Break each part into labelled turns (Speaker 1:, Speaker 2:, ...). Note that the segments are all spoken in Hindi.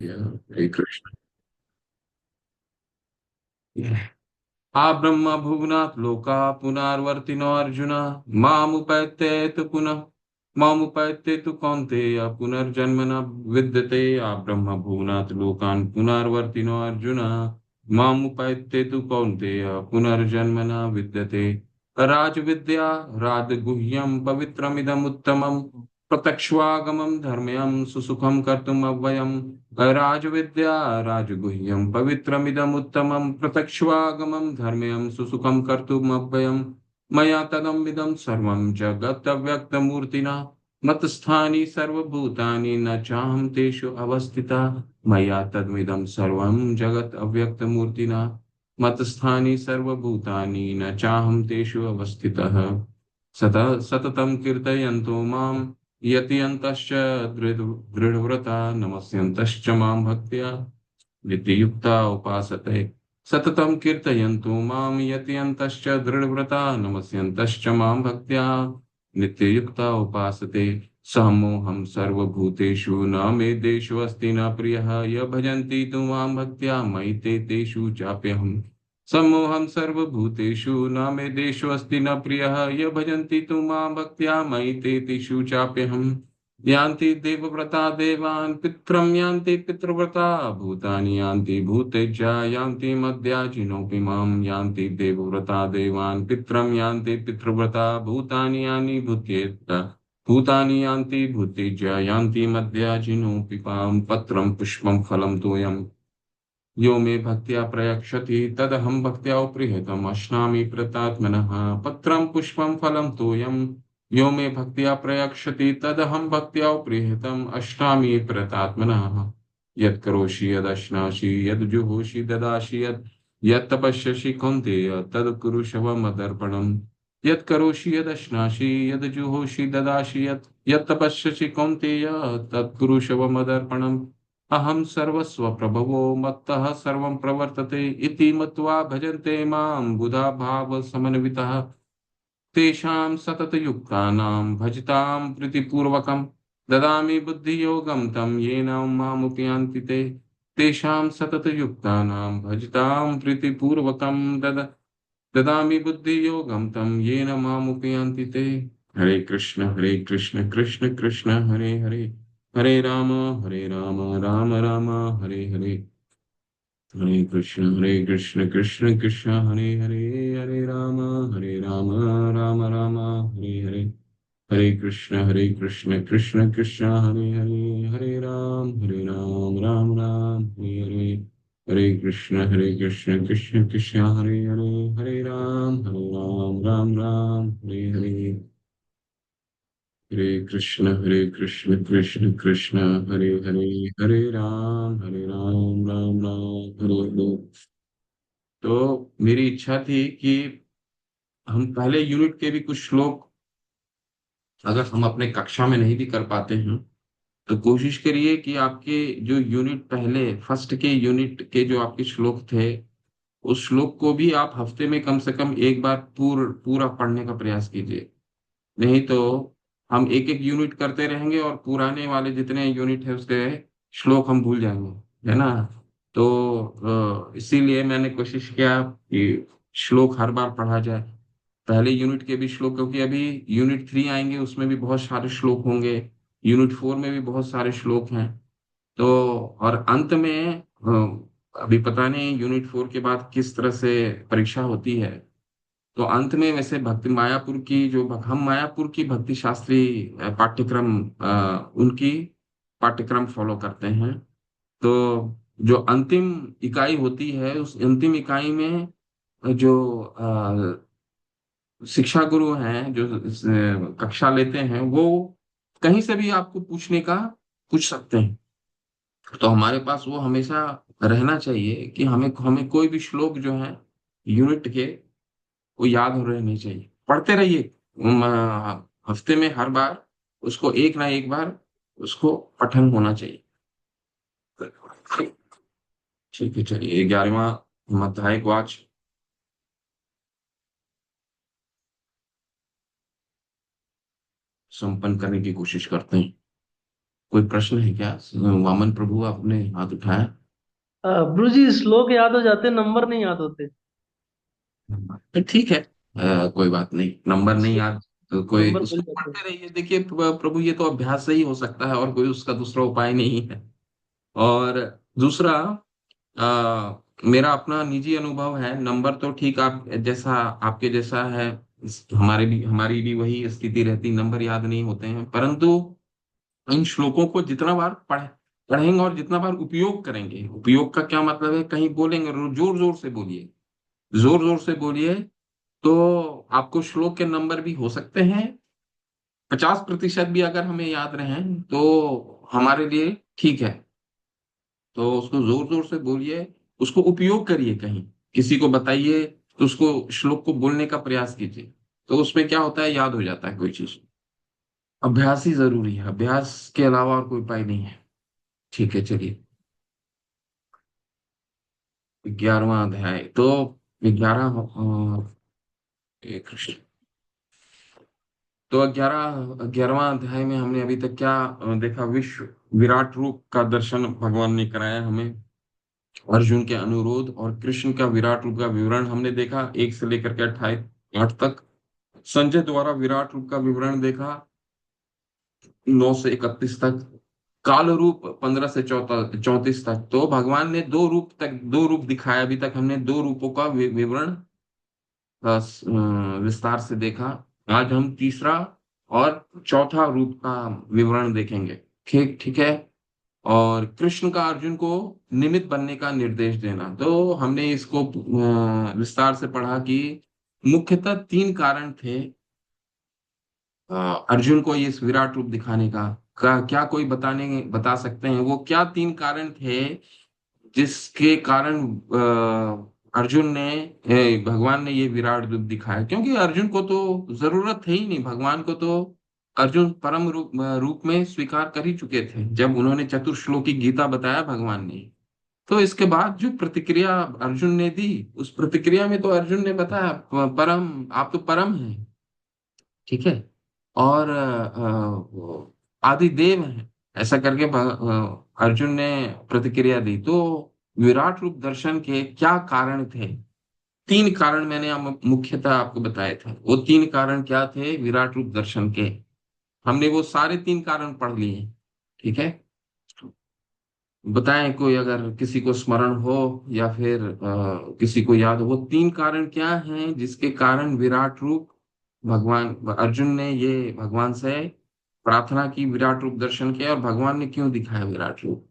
Speaker 1: हरे कृष्ण। आ ब्रह्म भुवनात् लोका पुनर्वर्तिनो अर्जुन मामुपैत्य तु पुनः मामुपैत्य तु कौन्तेय पुनर्जन्म न विद्यते। आ ब्रह्म भुवनात् लोकान् पुनर्वर्तिनो अर्जुन मामुपैत्य तु कौन्तेय पुनर्जन्म न विद्यते। राजविद्या राजगुह्यं पवित्रमिदमुत्तमम् प्रत्यक्ष्वागमं धर्म्यं सुसुखं कर्तुम् अव्ययम्। राजविद्या राजगुह्यं पवित्रमिदमुत्तमं प्रत्यक्ष्वागमं धर्म्यं सुसुखं कर्तुमव्ययम्। मया तदमिदं सर्वं जगदव्यक्तमूर्तिना मत्स्थानि सर्वभूतानि न चाहं तेषु अवस्थितः। मया तदमिदं सर्वं जगत् अव्यक्तमूर्तिना मत्स्थानि सर्वभूतानि न चाहं तेषु अवस्थितः। सततं कीर्तयन्तो मां यतियन्तश्च दृढव्रता नमस्यन्तश्च मां भक्त्या नित्ययुक्ता उपासते। सततं कीर्तयन्तु मां यतियन्तश्च दृढव्रता नमस्यन्तश्च मां भक्त्या नित्ययुक्ता उपासते। समोहं सर्वभूतेषु न मे देषु अस्ति न प्रियः य भजन्ति तु मां भक्त्या मयि ते तेषु चाप्यहम्। सम्मोहं सर्वभूतेषु न मे देषु अस्ति न प्रियः य भजन्ति तु मां भक्त्या मयि ते तेषु चाप्यहम्। यान्ति देवव्रता देवान् पित्रं यान्ति पितृव्रता भूतानि यान्ति भूतेज्या यान्ति मद्याजिनोऽपि मां यान्ति देवव्रता देवान् पित्रं यान्ति पितृव्रता भूतानि यानि भूतानि यान्ति भूतेज्या यान्ति मद्याजिनोऽपि मां। पत्रं पुष्पं फलं तोयम् यो मे भक्त्या प्रयक्षति तदहं भक्त्या उपृहतम् अश्नामि प्रतात्मनः। पत्रं पुष्पं फलं तोयम् यो मे भक्त्या प्रयक्षति तदहं भक्त्या उपृहतम् अश्नामि प्रतात्मनः। यत् करोषि यदश्नासि यद्जुहोषि ददासि यत् तपस्यसि कौन्तेय तत् कुरुष्व मदर्पणम्। यत् करोषि यदश्नासि यद्जुहोषि ददासि यत् तपस्यसि कौन्तेय तत् कुरुष्व मदर्पणम्। अहं सर्वस्वप्रभवो मत्तः सर्वं प्रवर्तते इति मत्वा भजन्ते मां बुधा भावसमन्वितः। तेषां सततयुक्तानां भजतां प्रीतिपूर्वकं ददामि बुद्धियोगं तं येन मामुपयान्ति ते। तेषां सततयुक्तानां भजतां प्रीतिपूर्वकं ददामि बुद्धियोगं तं येन मामुपयान्ति ते। हरे कृष्ण कृष्ण कृष्ण हरे हरे हरे राम राम राम हरे हरे। हरे कृष्ण कृष्ण कृष्ण हरे हरे हरे राम राम राम हरे हरे। हरे कृष्ण कृष्ण कृष्ण हरे राम राम राम हरे हरे। हरे कृष्ण कृष्ण कृष्ण हरे राम राम हरे हरे। हरे कृष्ण कृष्ण कृष्ण हरे हरे हरे राम राम हरे हरे। तो मेरी इच्छा थी कि हम पहले यूनिट के भी कुछ श्लोक अगर हम अपने कक्षा में नहीं भी कर पाते हैं तो कोशिश करिए कि आपके जो यूनिट पहले फर्स्ट के यूनिट के जो आपके श्लोक थे उस श्लोक को भी आप हफ्ते में कम से कम एक बार पूरा पढ़ने का प्रयास कीजिए। नहीं तो हम एक एक यूनिट करते रहेंगे और पुराने वाले जितने यूनिट है उसके श्लोक हम भूल जाएंगे, है ना। तो इसीलिए मैंने कोशिश किया कि श्लोक हर बार पढ़ा जाए, पहले यूनिट के भी श्लोक, क्योंकि अभी यूनिट 3 आएंगे उसमें भी बहुत सारे श्लोक होंगे, यूनिट 4 में भी बहुत सारे श्लोक हैं। तो और अंत में अभी पता नहीं यूनिट 4 के बाद किस तरह से परीक्षा होती है। तो अंत में वैसे भक्ति मायापुर की जो हम मायापुर की भक्ति शास्त्री पाठ्यक्रम उनकी पाठ्यक्रम फॉलो करते हैं। तो जो अंतिम इकाई होती है उस अंतिम इकाई में जो शिक्षा गुरु हैं जो कक्षा लेते हैं वो कहीं से भी आपको पूछ सकते हैं। तो हमारे पास वो हमेशा रहना चाहिए कि हमें हमें कोई भी श्लोक जो है यूनिट के वो याद हो रहने चाहिए, पढ़ते रहिए। हफ्ते में हर बार उसको एक ना एक बार उसको पठन होना चाहिए। ठीक है, चलिए 11वां अध्याय को आज संपन्न करने की कोशिश करते हैं। कोई प्रश्न है क्या? वामन प्रभु आपने हाथ उठाया।
Speaker 2: गुरु जी श्लोक याद हो जाते, नंबर नहीं याद होते।
Speaker 1: तो ठीक है, कोई बात नहीं, नंबर नहीं
Speaker 2: श्लोक
Speaker 1: याद तो कोई,
Speaker 2: नंबर भूल
Speaker 1: उसको
Speaker 2: जाते हैं।
Speaker 1: पढ़ते रहिए। देखिए प्रभु, ये तो अभ्यास से ही हो सकता है, और कोई उसका दूसरा उपाय नहीं है। और दूसरा, मेरा अपना निजी अनुभव है, नंबर तो ठीक आप जैसा, आपके जैसा है, हमारी भी वही स्थिति रहती, नंबर याद नहीं होते हैं, परंतु इन श्लोकों को जितना बार पढ़ेंगे और जितना बार उपयोग करेंगे, उपयोग का क्या मतलब है, कहीं बोलेंगे जोर जोर से बोलिए, जोर जोर से बोलिए, तो आपको श्लोक के नंबर भी हो सकते हैं, 50% भी अगर हमें याद रहे तो हमारे लिए ठीक है। तो उसको जोर जोर से बोलिए, उसको उपयोग करिए, कहीं किसी को बताइए, तो उसको श्लोक को बोलने का प्रयास कीजिए, तो उसमें क्या होता है, याद हो जाता है कोई चीज। अभ्यास ही जरूरी है, अभ्यास के अलावा और कोई उपाय नहीं है। ठीक है, चलिए। 11वां अध्याय तो 11, कृष्ण। तो 11वां अध्याय में हमने अभी तक क्या देखा? विश्व विराट रूप का दर्शन भगवान ने कराया हमें, अर्जुन के अनुरोध, और कृष्ण का विराट रूप का विवरण हमने देखा, 1 से लेकर के 28 8 तक। संजय द्वारा विराट रूप का विवरण देखा, 9 से 31 तक। काल रूप 15 से 34 तक। तो भगवान ने दो रूप दिखाया, अभी तक हमने दो रूपों का विवरण विस्तार से देखा। आज हम तीसरा और चौथा रूप का विवरण देखेंगे। ठीक ठीक है। और कृष्ण का अर्जुन को निमित्त बनने का निर्देश देना, तो हमने इसको विस्तार से पढ़ा कि मुख्यतः 3 कारण थे अर्जुन को इस विराट रूप दिखाने का क्या कोई बता सकते हैं वो क्या 3 कारण थे जिसके कारण अर्जुन ने भगवान ने ये विराट रूप दिखाया? क्योंकि अर्जुन को तो जरूरत है ही नहीं, भगवान को तो अर्जुन परम रूप में स्वीकार कर ही चुके थे, जब उन्होंने चतुर्श्लोकी गीता बताया भगवान ने। तो इसके बाद जो प्रतिक्रिया अर्जुन ने दी, उस प्रतिक्रिया में तो अर्जुन ने बताया, परम, आप तो परम हैं, ठीक है, और आदि देव हैं, ऐसा करके अर्जुन ने प्रतिक्रिया दी। तो विराट रूप दर्शन के क्या कारण थे? 3 कारण मैंने मुख्यतः आपको बताए थे। वो 3 कारण क्या थे विराट रूप दर्शन के? हमने वो सारे 3 कारण पढ़ लिए। ठीक है, बताएं कोई, अगर किसी को स्मरण हो या फिर किसी को याद हो, वो 3 कारण क्या हैं जिसके कारण विराट रूप, भगवान अर्जुन ने ये भगवान से प्रार्थना की, विराट रूप दर्शन किया, और भगवान ने क्यों दिखाया विराट रूप?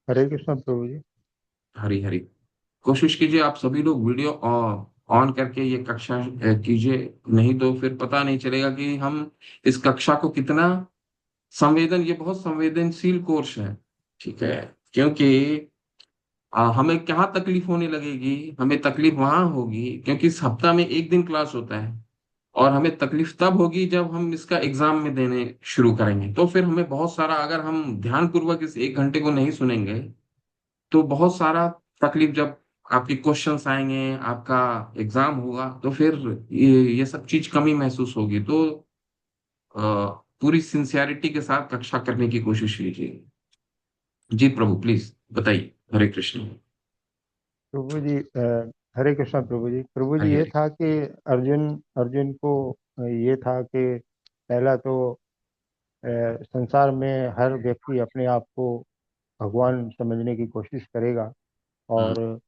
Speaker 2: हरे कृष्ण प्रभु जी।
Speaker 1: हरी हरी। कोशिश कीजिए आप सभी लोग वीडियो ऑन करके ये कक्षा कीजिए, नहीं तो फिर पता नहीं चलेगा कि हम इस कक्षा को कितना ये बहुत संवेदनशील कोर्स है। ठीक है, क्योंकि हमें क्या तकलीफ होने लगेगी, हमें तकलीफ वहां होगी क्योंकि इस सप्ताह में एक दिन क्लास होता है, और हमें तकलीफ तब होगी जब हम इसका एग्जाम में देने शुरू करेंगे, तो फिर हमें बहुत सारा, अगर हम ध्यान पूर्वक इस 1 घंटे को नहीं सुनेंगे, तो बहुत सारा तकलीफ, जब आपके क्वेश्चंस आएंगे, आपका एग्जाम होगा, तो फिर ये सब चीज कमी महसूस होगी। तो अ, पूरी सिंसियरिटी के साथ कक्षा करने की कोशिश कीजिए। जी प्रभु, प्लीज बताइए। हरे कृष्ण।
Speaker 2: प्रभु जी हरे कृष्ण प्रभु जी। प्रभु जी
Speaker 1: हरे
Speaker 2: ये
Speaker 1: हरे।
Speaker 2: था कि अर्जुन अर्जुन को ये था कि पहला तो संसार में हर व्यक्ति अपने आप को भगवान समझने की कोशिश करेगा,
Speaker 1: हम्म,
Speaker 2: और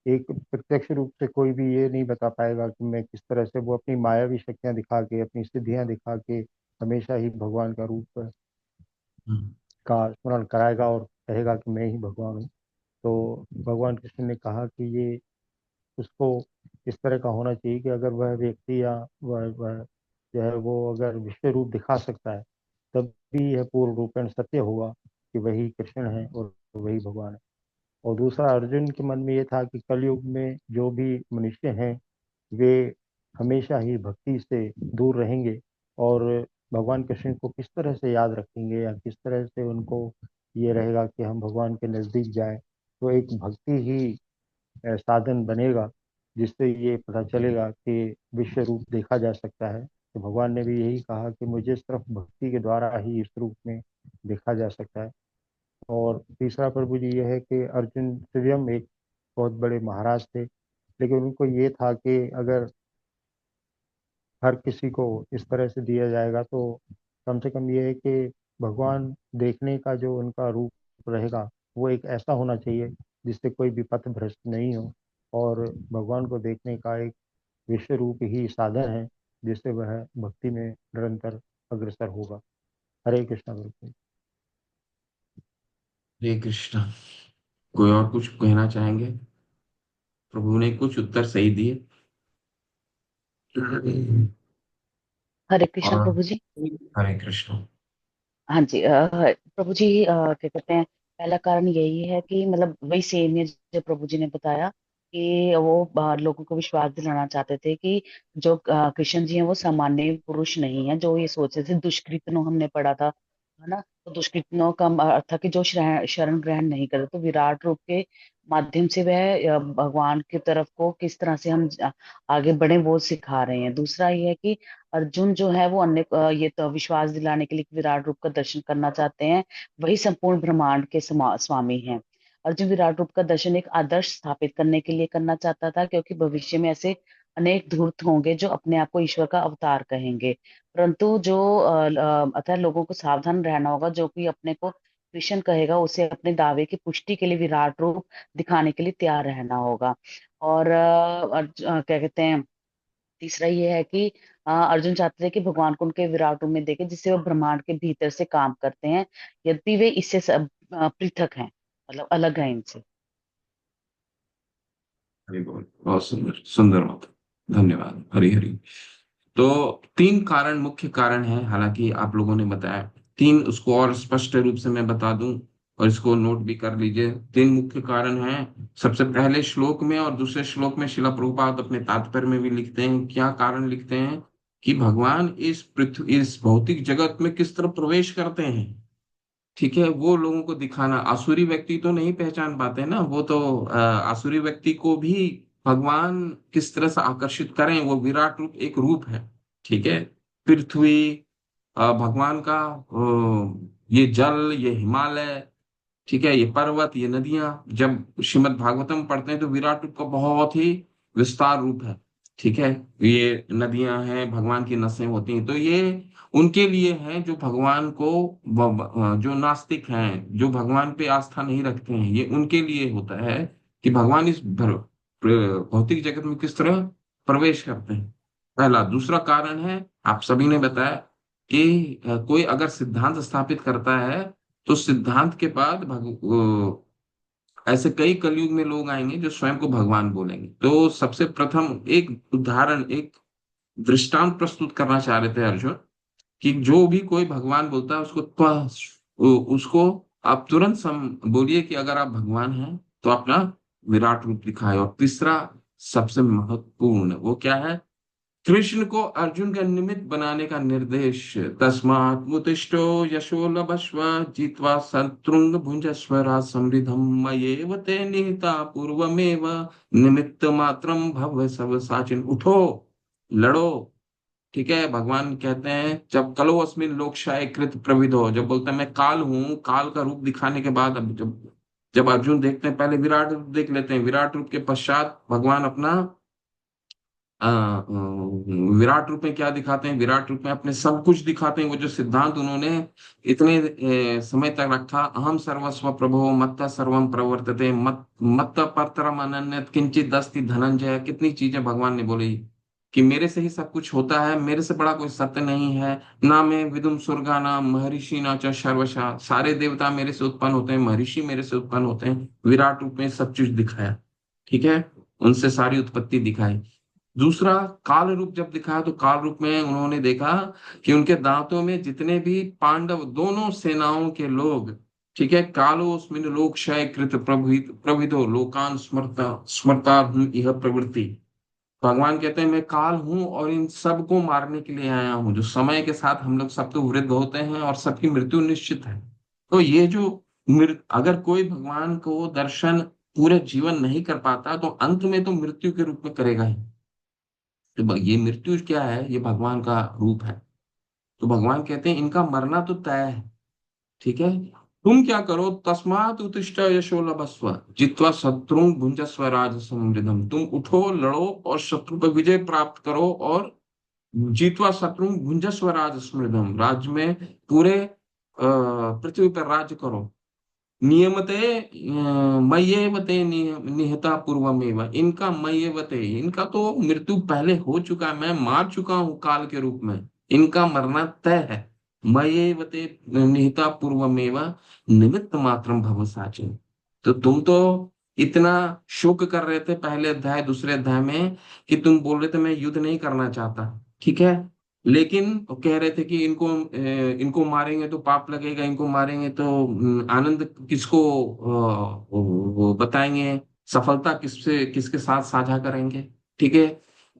Speaker 2: एक प्रत्यक्ष रूप से कोई भी ये नहीं बता पाएगा कि मैं किस तरह से, वो अपनी मायावी शक्तियां दिखा के, अपनी सिद्धियां दिखा के हमेशा ही भगवान का रूप
Speaker 1: हम्म,
Speaker 2: का स्मरण कराएगा और कहेगा कि मैं ही भगवान हूँ। तो भगवान कृष्ण ने कहा कि ये उसको इस तरह का होना चाहिए कि अगर वह व्यक्ति या वह जो है वो अगर विश्व रूप दिखा सकता है, तब भी यह पूर्ण रूपेण सत्य होगा कि वही कृष्ण है और वही भगवान है। और दूसरा, अर्जुन के मन में ये था कि कलयुग में जो भी मनुष्य हैं वे हमेशा ही भक्ति से दूर रहेंगे, और भगवान कृष्ण को किस तरह से याद रखेंगे या किस तरह से उनको ये रहेगा कि हम भगवान के नज़दीक जाएं। तो एक भक्ति ही साधन बनेगा जिससे ये पता चलेगा कि विश्व रूप देखा जा सकता है, कि भगवान ने भी यही कहा कि मुझे सिर्फ भक्ति के द्वारा ही इस रूप में देखा जा सकता है। और तीसरा प्रभु जी यह है कि अर्जुन स्वयं एक बहुत बड़े महाराज थे, लेकिन उनको ये था कि अगर हर किसी को इस तरह से दिया जाएगा तो कम से कम ये है कि भगवान देखने का जो उनका रूप रहेगा वो एक ऐसा होना चाहिए जिससे कोई भी पथ भ्रष्ट नहीं हो, और भगवान को देखने का एक विश्व रूप ही साधन है जिससे वह भक्ति में निरंतर अग्रसर होगा। हरे कृष्णा गुरु।
Speaker 1: हरे कृष्णा। कोई और कुछ कहना चाहेंगे? प्रभु ने कुछ उत्तर सही दिए।
Speaker 3: हरे कृष्ण
Speaker 1: और
Speaker 3: प्रभु जी।
Speaker 1: हरे कृष्ण।
Speaker 3: हाँ जी, प्रभु जी, क्या कहते हैं, पहला कारण यही है कि मतलब वही सेम है जो प्रभु जी ने बताया कि वो लोगों को विश्वास दिलाना चाहते थे कि जो कृष्ण जी हैं वो सामान्य पुरुष नहीं है, जो ये सोचते थे दुष्कृतनो हमने पढ़ा था, है ना। तो दुष्कृतनो का अर्थ था कि जो शरण ग्रहण नहीं करते, तो विराट रूप के माध्यम से वह भगवान की तरफ को किस तरह से हम आगे बढ़े वो सिखा रहे हैं। दूसरा ये है कि अर्जुन जो है वो अन्य ये तो विश्वास दिलाने के लिए विराट रूप का दर्शन करना चाहते हैं, वही संपूर्ण ब्रह्मांड के स्वामी हैं। अर्जुन विराट रूप का दर्शन एक आदर्श स्थापित करने के लिए करना चाहता था, क्योंकि भविष्य में ऐसे अनेक धूर्त होंगे जो अपने आप को ईश्वर का अवतार कहेंगे। परंतु जो अतः लोगों को सावधान रहना होगा, जो कोई अपने को कृष्ण कहेगा उसे अपने दावे की पुष्टि के लिए विराट रूप दिखाने के लिए तैयार रहना होगा। और क्या कहते हैं, तीसरा ये है कि अर्जुन चाहते थे कि भगवान को उनके विराट रूप में देखे, जिससे वो ब्रह्मांड के भीतर से काम करते हैं, यद्यपि वे इससे पृथक हैं, मतलब अलग हैं इनसे।
Speaker 1: हरि बोल। बहुत सुंदर सुंदर मत। धन्यवाद। हरि हरि। तो तीन कारण, मुख्य कारण है, हालांकि आप लोगों ने बताया तीन, उसको और स्पष्ट रूप से मैं बता दूं और इसको नोट भी कर लीजिए। तीन मुख्य कारण हैं। सबसे पहले श्लोक में और दूसरे श्लोक में शिला प्रभुपाद अपने तात्पर्य में भी लिखते हैं। क्या कारण लिखते हैं? कि भगवान इस पृथ्वी, इस भौतिक जगत में किस तरह प्रवेश करते हैं, ठीक है, वो लोगों को दिखाना। आसुरी व्यक्ति तो नहीं पहचान पाते ना, वो तो आसुरी व्यक्ति को भी भगवान किस तरह से आकर्षित करें, वो विराट रूप एक रूप है। ठीक है। पृथ्वी, भगवान का ये जल, ये हिमालय, ठीक है, ये पर्वत, ये नदियां, जब श्रीमद् भागवतम पढ़ते हैं तो विराट रूप का बहुत ही विस्तार रूप है। ठीक है। ये नदियां हैं, भगवान की नसें होती हैं, तो ये उनके लिए है जो भगवान को जो नास्तिक हैं, जो भगवान पे आस्था नहीं रखते हैं, ये उनके लिए होता है कि भगवान इस भौतिक जगत में किस तरह प्रवेश करते हैं। पहला। दूसरा कारण है, आप सभी ने बताया कि कोई अगर सिद्धांत स्थापित करता है तो सिद्धांत के बाद ऐसे कई कलयुग में लोग आएंगे जो स्वयं को भगवान बोलेंगे। तो सबसे प्रथम एक उदाहरण, एक दृष्टांत प्रस्तुत करना चाह रहे थे अर्जुन, कि जो भी कोई भगवान बोलता है उसको उसको आप तुरंत बोलिए कि अगर आप भगवान हैं तो अपना विराट रूप दिखाए। और तीसरा सबसे महत्वपूर्ण, वो क्या है? कृष्ण को अर्जुन का निमित्त बनाने का निर्देश। तस्मात् उत्तिष्ठो यशो लभस्व जित्वा शत्रुंग भुंजस्व राज समृद्धम मयेव ते निहिता पूर्वमेव निमित्त मात्रम भव सब साचिन। उठो, लड़ो। ठीक है। भगवान कहते हैं जब कलो अस्मिन लोकशाय कृत प्रविधो, जब बोलते हैं मैं काल हूं, काल का रूप दिखाने के बाद, अब जब जब अर्जुन देखते हैं, पहले विराट रूप देख लेते हैं, विराट रूप के पश्चात भगवान अपना विराट रूप में क्या दिखाते हैं? विराट रूप में अपने सब कुछ दिखाते हैं। वो जो सिद्धांत उन्होंने इतने समय तक रखा, अहम सर्वस्व प्रभो मत्त सर्वम प्रवर्तते मत मत्त परतरम अनन्य किंचित दस्ति धनंजय, कितनी चीजें भगवान ने बोली कि मेरे से ही सब कुछ होता है, मेरे से बड़ा कोई सत्य नहीं है। ना मैं विदुम स्वर्गा नाम महर्षि ना च सर्वशा, सारे देवता मेरे से उत्पन्न होते हैं, महर्षि मेरे से उत्पन्न होते हैं। विराट रूप में सब चीज दिखाया। ठीक है। उनसे सारी उत्पत्ति दिखाई। दूसरा, काल रूप जब दिखाया तो काल रूप में उन्होंने देखा कि उनके दांतों में जितने भी पांडव, दोनों सेनाओं के लोग, ठीक है, कालोस्मिन लोक क्षय कृत प्रभिदो लोकान स्मरता स्मरता यह प्रवृत्ति। भगवान कहते हैं मैं काल हूं और इन सबको मारने के लिए आया हूं। जो समय के साथ हम लोग सब तो वृद्ध होते हैं और सबकी मृत्यु निश्चित है। तो ये जो अगर कोई भगवान को दर्शन पूरे जीवन नहीं कर पाता तो अंत में तो मृत्यु के रूप में करेगा ही। तो ये मृत्यु क्या है? ये भगवान का रूप है। तो भगवान कहते हैं इनका मरना तो तय है, ठीक है। तुम क्या करो, तस्मात् उत्तिष्ठ यशो लभस्व जित्वा शत्रुं भुंजस्व राज समृद्धम। तुम उठो, लड़ो और शत्रु पर विजय प्राप्त करो, और जीतवा शत्रु भुंजस्व राज समृद्धम, राज्य में पूरे पृथ्वी पर राज्य करो। नियमते मय्येवते निहता पूर्वमेव। इनका मय्येवते, इनका तो मृत्यु पहले हो चुका है, मैं मार चुका हूं काल के रूप में, इनका मरना तय है। मय्येवते निहता पूर्वमेव निमित्त मात्रम भव साचिन। तो तुम तो इतना शोक कर रहे थे पहले अध्याय दूसरे अध्याय में कि तुम बोल रहे थे मैं युद्ध नहीं करना चाहता, ठीक है। लेकिन वो कह रहे थे कि इनको मारेंगे तो पाप लगेगा, इनको मारेंगे तो आनंद किसको वो बताएंगे, सफलता किससे किसके साथ साझा करेंगे, ठीक है।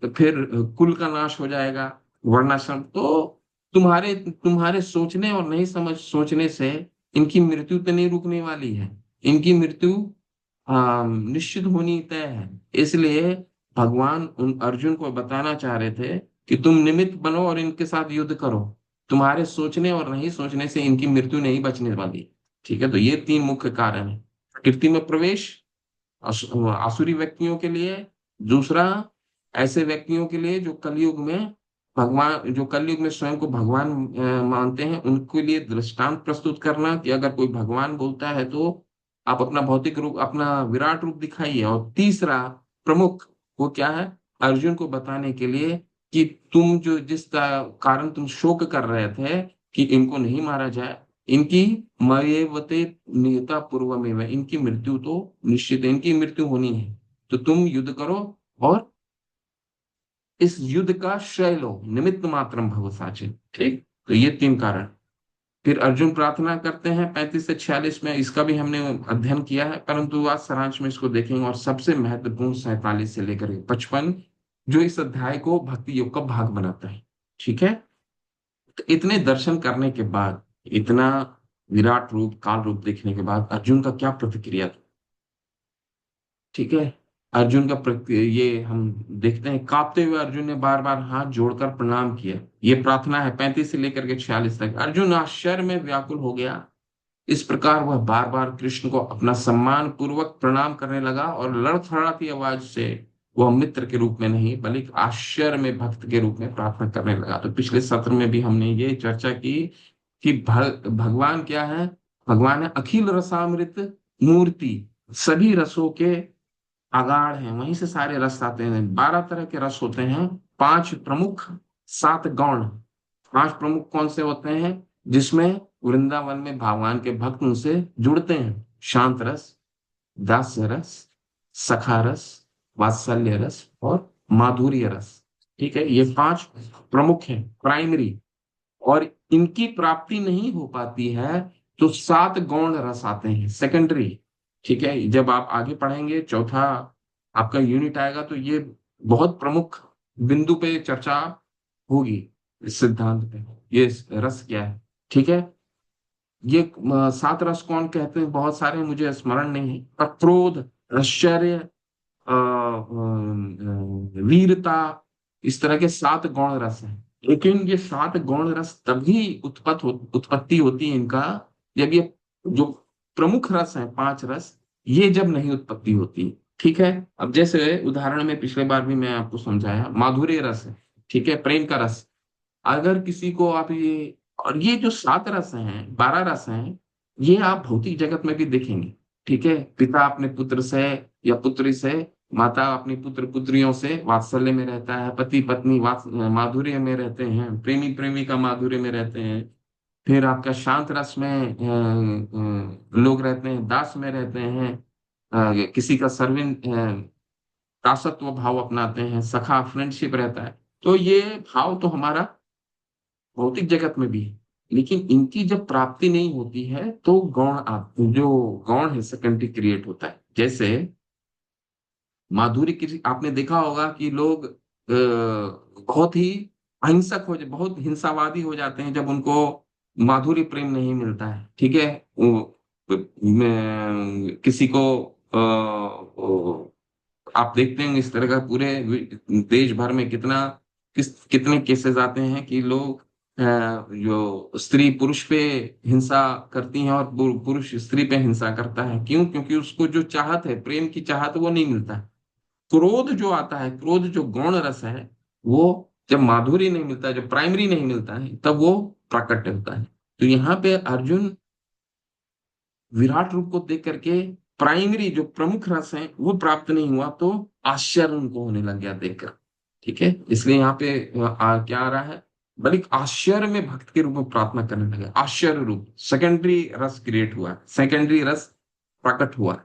Speaker 1: तो फिर कुल का नाश हो जाएगा, वर्णाश्रम। तो तुम्हारे तुम्हारे सोचने और नहीं समझ सोचने से इनकी मृत्यु तो नहीं रुकने वाली है। इनकी मृत्यु निश्चित होनी तय है। इसलिए भगवान उन अर्जुन को बताना चाह रहे थे कि तुम निमित्त बनो और इनके साथ युद्ध करो। तुम्हारे सोचने और नहीं सोचने से इनकी मृत्यु नहीं बचने वाली, ठीक है। तो ये तीन मुख्य कारण है। प्रकृति में प्रवेश आसुरी व्यक्तियों के लिए, दूसरा ऐसे व्यक्तियों के लिए जो कलयुग में स्वयं को भगवान मानते हैं, उनके लिए दृष्टांत प्रस्तुत करना कि अगर कोई भगवान बोलता है तो आप अपना भौतिक रूप, अपना विराट रूप दिखाइए। और तीसरा प्रमुख वो क्या है, अर्जुन को बताने के लिए कि तुम जो कारण तुम शोक कर रहे थे कि इनको नहीं मारा जाए, इनकी मयेवते नियता पूर्वमेव, इनकी मृत्यु तो निश्चित है, इनकी मृत्यु होनी है। तो तुम युद्ध करो और इस युद्ध का श्रेय लो, निमित्त मात्रम भव साचिन, ठीक। तो ये तीन कारण। फिर अर्जुन प्रार्थना करते हैं 35 से 46 में, इसका भी हमने अध्ययन किया है, परंतु आज सारांश में इसको देखेंगे। और सबसे महत्वपूर्ण 47 से लेकर 55, जो इस अध्याय को भक्ति योग का भाग बनाता है, ठीक है। तो इतने दर्शन करने के बाद, इतना विराट रूप काल रूप देखने के बाद अर्जुन का क्या प्रतिक्रिया था, ठीक है। अर्जुन का ये हम देखते हैं, कांपते हुए अर्जुन ने बार बार हाथ जोड़कर प्रणाम किया। ये प्रार्थना है 35 से लेकर के 46 तक। अर्जुन आश्चर्य में व्याकुल हो गया। इस प्रकार वह बार बार कृष्ण को अपना सम्मान पूर्वक प्रणाम करने लगा, और लड़खड़ाती आवाज से वह मित्र के रूप में नहीं बल्कि आश्चर्य में भक्त के रूप में प्रार्थना करने लगा। तो पिछले सत्र में भी हमने ये चर्चा की कि भगवान क्या है। भगवान है अखिल रसामृत मूर्ति, सभी रसों के अगाड़ हैं, वहीं से सारे रस आते हैं। 12 तरह के रस होते हैं, 5 प्रमुख, 7 गौण। 5 प्रमुख कौन से होते हैं? जिसमें वृंदावन में भगवान के भक्त उनसे जुड़ते हैं। शांत रस, दास्य रस, सखा रस, वात्सल्य रस और माधुर्य रस, ठीक है। ये 5 प्रमुख हैं, प्राइमरी। और इनकी प्राप्ति नहीं हो पाती है तो 7 गौण रस आते हैं, सेकेंडरी, ठीक है। जब आप आगे पढ़ेंगे, चौथा आपका यूनिट आएगा, तो ये बहुत प्रमुख बिंदु पे चर्चा होगी इस सिद्धांत पे, ये रस क्या है, ठीक है। ये 7 रस कौन कहते हैं? बहुत सारे मुझे स्मरण नहीं है, पर क्रोध, आश्चर्य, वीरता, इस तरह के 7 गौण रस हैं। लेकिन ये 7 गौण रस तभी उत्पत्ति होती है इनका, जब ये जो प्रमुख रस हैं, 5 रस, ये जब नहीं उत्पत्ति होती, ठीक है। अब जैसे उदाहरण में पिछले बार भी मैं आपको समझाया, माधुर्य रस है, ठीक है, प्रेम का रस। अगर किसी को आप ये, और ये जो 7 रस हैं, 12 रस हैं, ये आप भौतिक जगत में भी देखेंगे, ठीक है। पिता अपने पुत्र से या पुत्री से, माता अपनी पुत्र पुत्रियों से वात्सल्य में रहता है, पति पत्नी माधुर्य में रहते हैं, प्रेमी प्रेमिका माधुर्य में रहते हैं। फिर आपका शांत रस में लोग रहते हैं, दास में रहते हैं, किसी का सर्विन दासत्व भाव अपनाते हैं, सखा फ्रेंडशिप रहता है। तो ये भाव तो हमारा भौतिक जगत में भी है। लेकिन इनकी जब प्राप्ति नहीं होती है तो जो गौण है सेकेंडरी क्रिएट होता है। जैसे माधुरी की आपने देखा होगा कि लोग बहुत ही अहिंसक बहुत हिंसावादी हो जाते हैं जब उनको माधुरी प्रेम नहीं मिलता है, ठीक है। किसी को आप देखते हैं इस तरह का पूरे देश भर में कितने केसेस आते हैं कि लोग जो स्त्री पुरुष पे हिंसा करती हैं और पुरुष स्त्री पे हिंसा करता है। क्यों? क्योंकि उसको जो चाहत है, प्रेम की चाहत, वो नहीं मिलता है। क्रोध जो आता है, क्रोध जो गौण रस है, वो जब माधुरी नहीं मिलता है, जब प्राइमरी नहीं मिलता है, तब वो प्रकट होता है। तो यहाँ पे अर्जुन विराट रूप को देख करके प्राइमरी जो प्रमुख रस है वो प्राप्त नहीं हुआ, तो आश्चर्य उनको होने लग गया देखकर। ठीक है, इसलिए यहाँ पे क्या आ रहा है, बल्कि आश्चर्य में भक्त के रूप में प्रार्थना करने लगे। आश्चर्य रूप सेकेंडरी रस क्रिएट हुआ, सेकेंडरी रस प्रकट हुआ।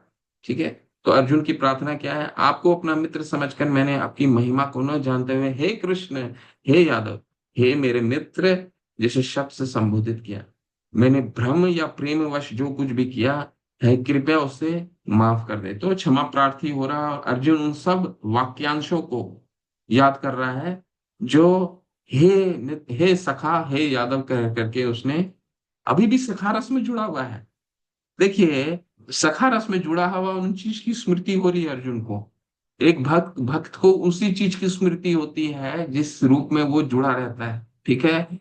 Speaker 1: ठीक है, तो अर्जुन की प्रार्थना क्या है, आपको अपना मित्र समझकर मैंने आपकी महिमा को न जानते हुए हे कृष्ण, हे यादव, हे मेरे मित्र जैसे शब्द से संबोधित किया। मैंने भ्रम या प्रेमवश जो कुछ भी किया है, कृपया उसे माफ कर दे। तो क्षमा प्रार्थी हो रहा है और अर्जुन उन सब वाक्यांशों को याद कर रहा है जो हे हे सखा, हे यादव कह करके उसने अभी भी सखा रस में जुड़ा हुआ है। देखिए, सखा रस में जुड़ा हुआ उन चीज की स्मृति हो रही है अर्जुन को। एक भक्त भक्त को उसी चीज की स्मृति होती है जिस रूप में वो जुड़ा रहता है। ठीक है,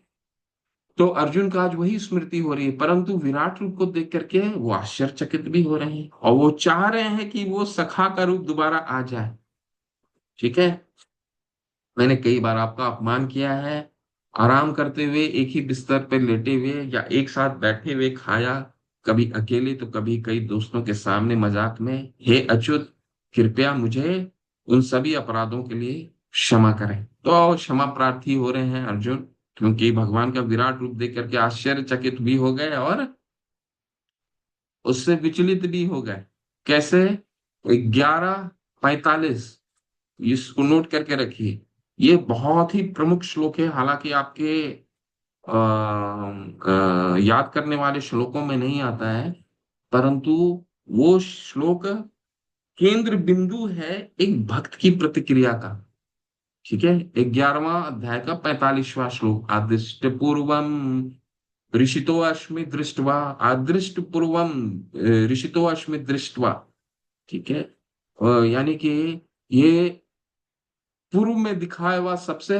Speaker 1: तो अर्जुन का आज वही स्मृति हो रही है, परंतु विराट रूप को देख करके वो आश्चर्यचकित भी हो रहे हैं और वो चाह रहे हैं कि वो सखा का रूप दोबारा आ जाए। ठीक है, मैंने कई बार आपका अपमान किया है, आराम करते हुए एक ही बिस्तर पर लेटे हुए या एक साथ बैठे हुए खाया, कभी अकेले तो कभी कई दोस्तों के सामने मजाक में। हे अच्युत, कृपया मुझे उन सभी अपराधों के लिए क्षमा करें। तो क्षमा प्रार्थी हो रहे हैं अर्जुन, क्योंकि भगवान का विराट रूप देख करके आश्चर्यचकित भी हो गए और उससे विचलित भी हो गए। कैसे? 11:45, इसको नोट करके रखिए। ये बहुत ही प्रमुख श्लोक है, हालांकि आपके याद करने वाले श्लोकों में नहीं आता है, परंतु वो श्लोक केंद्र बिंदु है एक भक्त की प्रतिक्रिया का। ठीक है, 11वां अध्याय का 45वां श्लोक, आदिष्ट पूर्वम ऋषितो अश्मि दृष्टवा, अदृष्ट पूर्वम ऋषितो अश्मि दृष्टवा। ठीक है, यानी कि ये पूर्व में दिखाया हुआ सबसे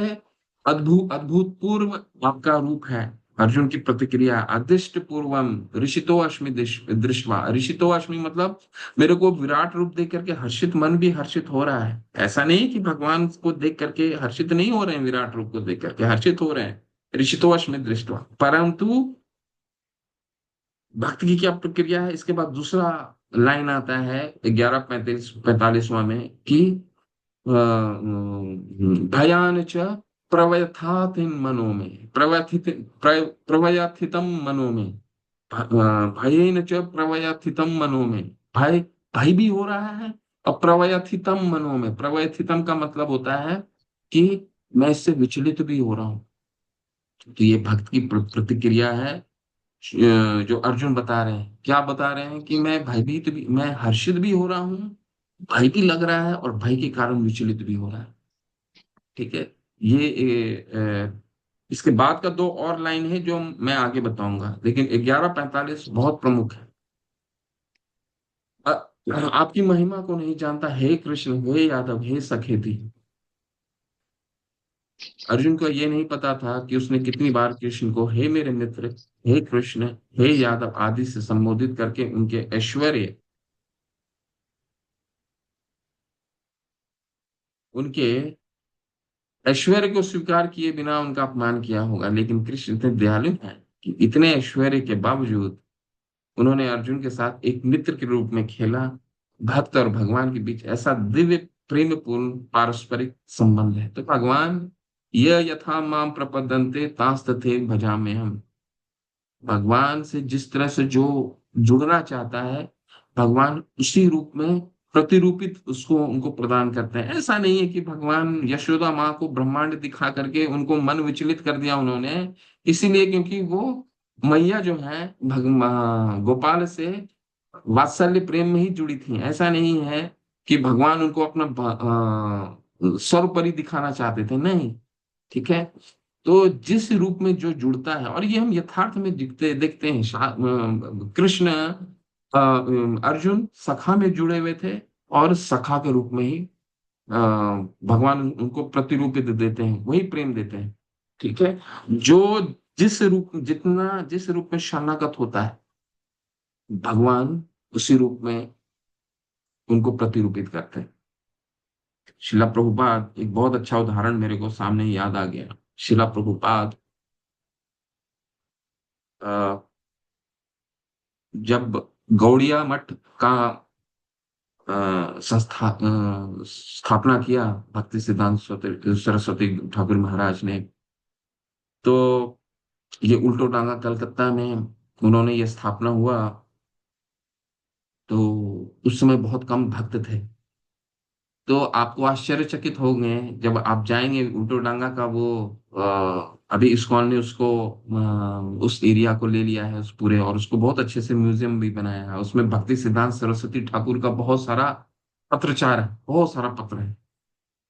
Speaker 1: अद्भुत पूर्व आपका रूप है। अर्जुन की प्रतिक्रिया, अदृष्ट पूर्वम ऋषितो अश्मि दृष्टवा। ऋषितो अश्मि मतलब मेरे को विराट रूप देख करके हर्षित, मन भी हर्षित हो रहा है। ऐसा नहीं कि भगवान को देख करके हर्षित नहीं हो रहे हैं, विराट रूप को देख करके हर्षित हो रहे हैं, ऋषितो अश्मि दृष्टवा। परंतु भक्त की क्या प्रक्रिया है, इसके बाद दूसरा लाइन आता है 11:45 में कि भयान च प्रव्यथातिन मनो में, प्रव्यथितम मनो में, भयेन च प्रव्यथितम मनो में। भय भय भी हो रहा है और प्रव्यथितम मनो में, प्रव्यथितम का मतलब होता है कि मैं इससे विचलित भी हो रहा हूं। तो ये भक्त की प्रतिक्रिया है। जो अर्जुन बता रहे हैं, क्या बता रहे हैं कि मैं भयभीत भी, मैं हर्षित भी हो रहा हूँ, भय भी लग रहा है और भय के कारण विचलित भी हो रहा है। ठीक है, इसके बाद का दो और लाइन है जो मैं आगे बताऊंगा, लेकिन 11:45 बहुत प्रमुख है। आपकी महिमा को नहीं जानता हे कृष्ण, हे यादव, हे सखेती। अर्जुन को ये नहीं पता था कि उसने कितनी बार कृष्ण को हे मेरे मित्र, हे कृष्ण, हे यादव आदि से संबोधित करके उनके ऐश्वर्य को स्वीकार किए बिना उनका अपमान किया होगा। लेकिन कृष्ण इतने दयालु हैं कि इतने ऐश्वर्य के बावजूद उन्होंने अर्जुन के साथ एक मित्र के रूप में खेला। भक्त और भगवान के बीच ऐसा दिव्य प्रेम पूर्ण पारस्परिक संबंध है। तो भगवान यह यथा माम प्रपद्यन्ते तांस तथे भजाम्य हम, भगवान से जिस तरह से जो जुड़ना चाहता है, भगवान उसी रूप में प्रतिरूपित उसको उनको प्रदान करते हैं। ऐसा नहीं है कि भगवान यशोदा माँ को ब्रह्मांड दिखा करके उनको मन विचलित कर दिया उन्होंने, इसीलिए क्योंकि वो मैया जो है गोपाल से वात्सल्य प्रेम में ही जुड़ी थी। ऐसा नहीं है कि भगवान उनको अपना सर्वपरि दिखाना चाहते थे, नहीं। ठीक है, तो जिस रूप में जो जुड़ता है, और ये हम यथार्थ में दिखते देखते हैं, कृष्ण अर्जुन सखा में जुड़े हुए थे और सखा के रूप में ही भगवान उनको प्रतिरूपित देते हैं, वही प्रेम देते हैं। ठीक है। जो जिस रूप में शरणागत होता है, भगवान उसी रूप में उनको प्रतिरूपित करते हैं। शिला प्रभुपाद, एक बहुत अच्छा उदाहरण मेरे को सामने याद आ गया। शिला प्रभुपाद अ, जब गौड़िया मठ का स्थापना किया भक्ति सिद्धांत सरस्वती ठाकुर महाराज ने, तो ये उल्टो डांगा कलकत्ता में उन्होंने ये स्थापना हुआ, तो उस समय बहुत कम भक्त थे। तो आपको आश्चर्यचकित होंगे जब आप जाएंगे उल्टो डांगा का वो अभी इस्कॉन ने उसको उस एरिया को ले लिया है, उस पूरे, और उसको बहुत अच्छे से म्यूजियम भी बनाया है। उसमें भक्ति सिद्धांत सरस्वती ठाकुर का बहुत सारा पत्रचार है, बहुत सारा पत्र है।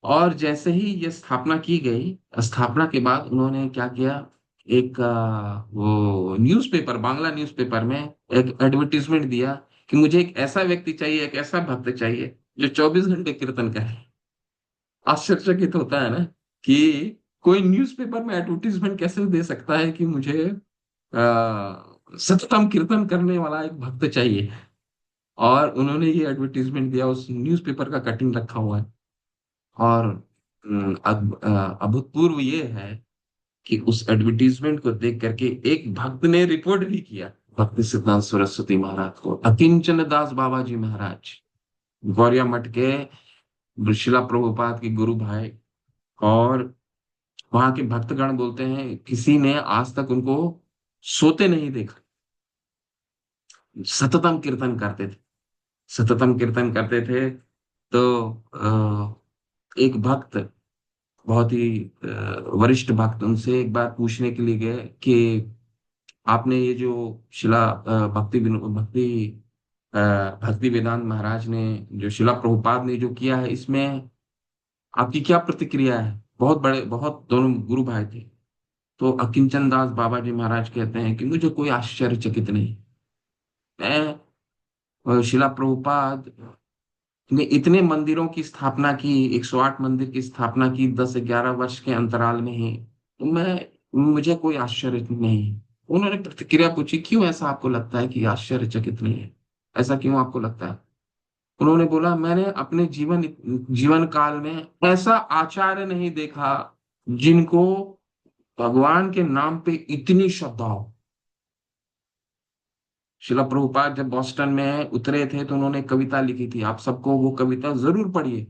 Speaker 1: और जैसे ही ये स्थापना की गई, स्थापना के बाद उन्होंने क्या किया, एक वो न्यूज़पेपर, बांग्ला न्यूज़पेपर में एक एडवर्टीजमेंट दिया कि मुझे एक ऐसा व्यक्ति चाहिए, एक ऐसा भक्त चाहिए जो 24 घंटे कीर्तन करे। आश्चर्यचकित होता है ना कि कोई न्यूज़पेपर में एडवर्टीजमेंट कैसे दे सकता है कि मुझे सततम कीर्तन करने वाला एक भक्त चाहिए। और उन्होंने ये एडवर्टीजमेंट दिया, उस न्यूज़पेपर का कटिंग रखा हुआ है। और अभूतपूर्व ये है कि उस एडवर्टीजमेंट को देख करके एक भक्त ने रिपोर्ट भी किया भक्ति सिद्धांत सरस्वती महाराज को, अकिंचन दास बाबा जी महाराज, गौरिया मठ के शिला प्रभुपाद के गुरु भाई। और वहां के भक्तगण बोलते हैं किसी ने आज तक उनको सोते नहीं देखा, सततम कीर्तन करते थे, सततम कीर्तन करते थे। तो एक भक्त, बहुत ही वरिष्ठ भक्त, उनसे एक बार पूछने के लिए गए कि आपने ये जो शिला भक्ति वेदांत महाराज ने, जो शिला प्रभुपाद ने जो किया है, इसमें आपकी क्या प्रतिक्रिया है? बहुत बड़े, बहुत दोनों गुरु भाई थे। तो अकिंचन दास बाबा जी महाराज कहते हैं कि मुझे कोई आश्चर्यचकित नहीं। मैं शिला प्रभुपाद ने इतने मंदिरों की स्थापना की, 108 मंदिर की स्थापना की 10-11 वर्ष के अंतराल में ही, तो मुझे कोई आश्चर्य नहीं। उन्होंने प्रतिक्रिया पूछी, क्यों ऐसा आपको लगता है कि आश्चर्यचकित नहीं है, ऐसा क्यों आपको लगता है? उन्होंने बोला, मैंने अपने जीवन काल में ऐसा आचार्य नहीं देखा जिनको भगवान के नाम पे इतनी श्रद्धा हो। शिला प्रभुपाद जब बॉस्टन में उतरे थे तो उन्होंने कविता लिखी थी, आप सबको वो कविता जरूर पढ़िए।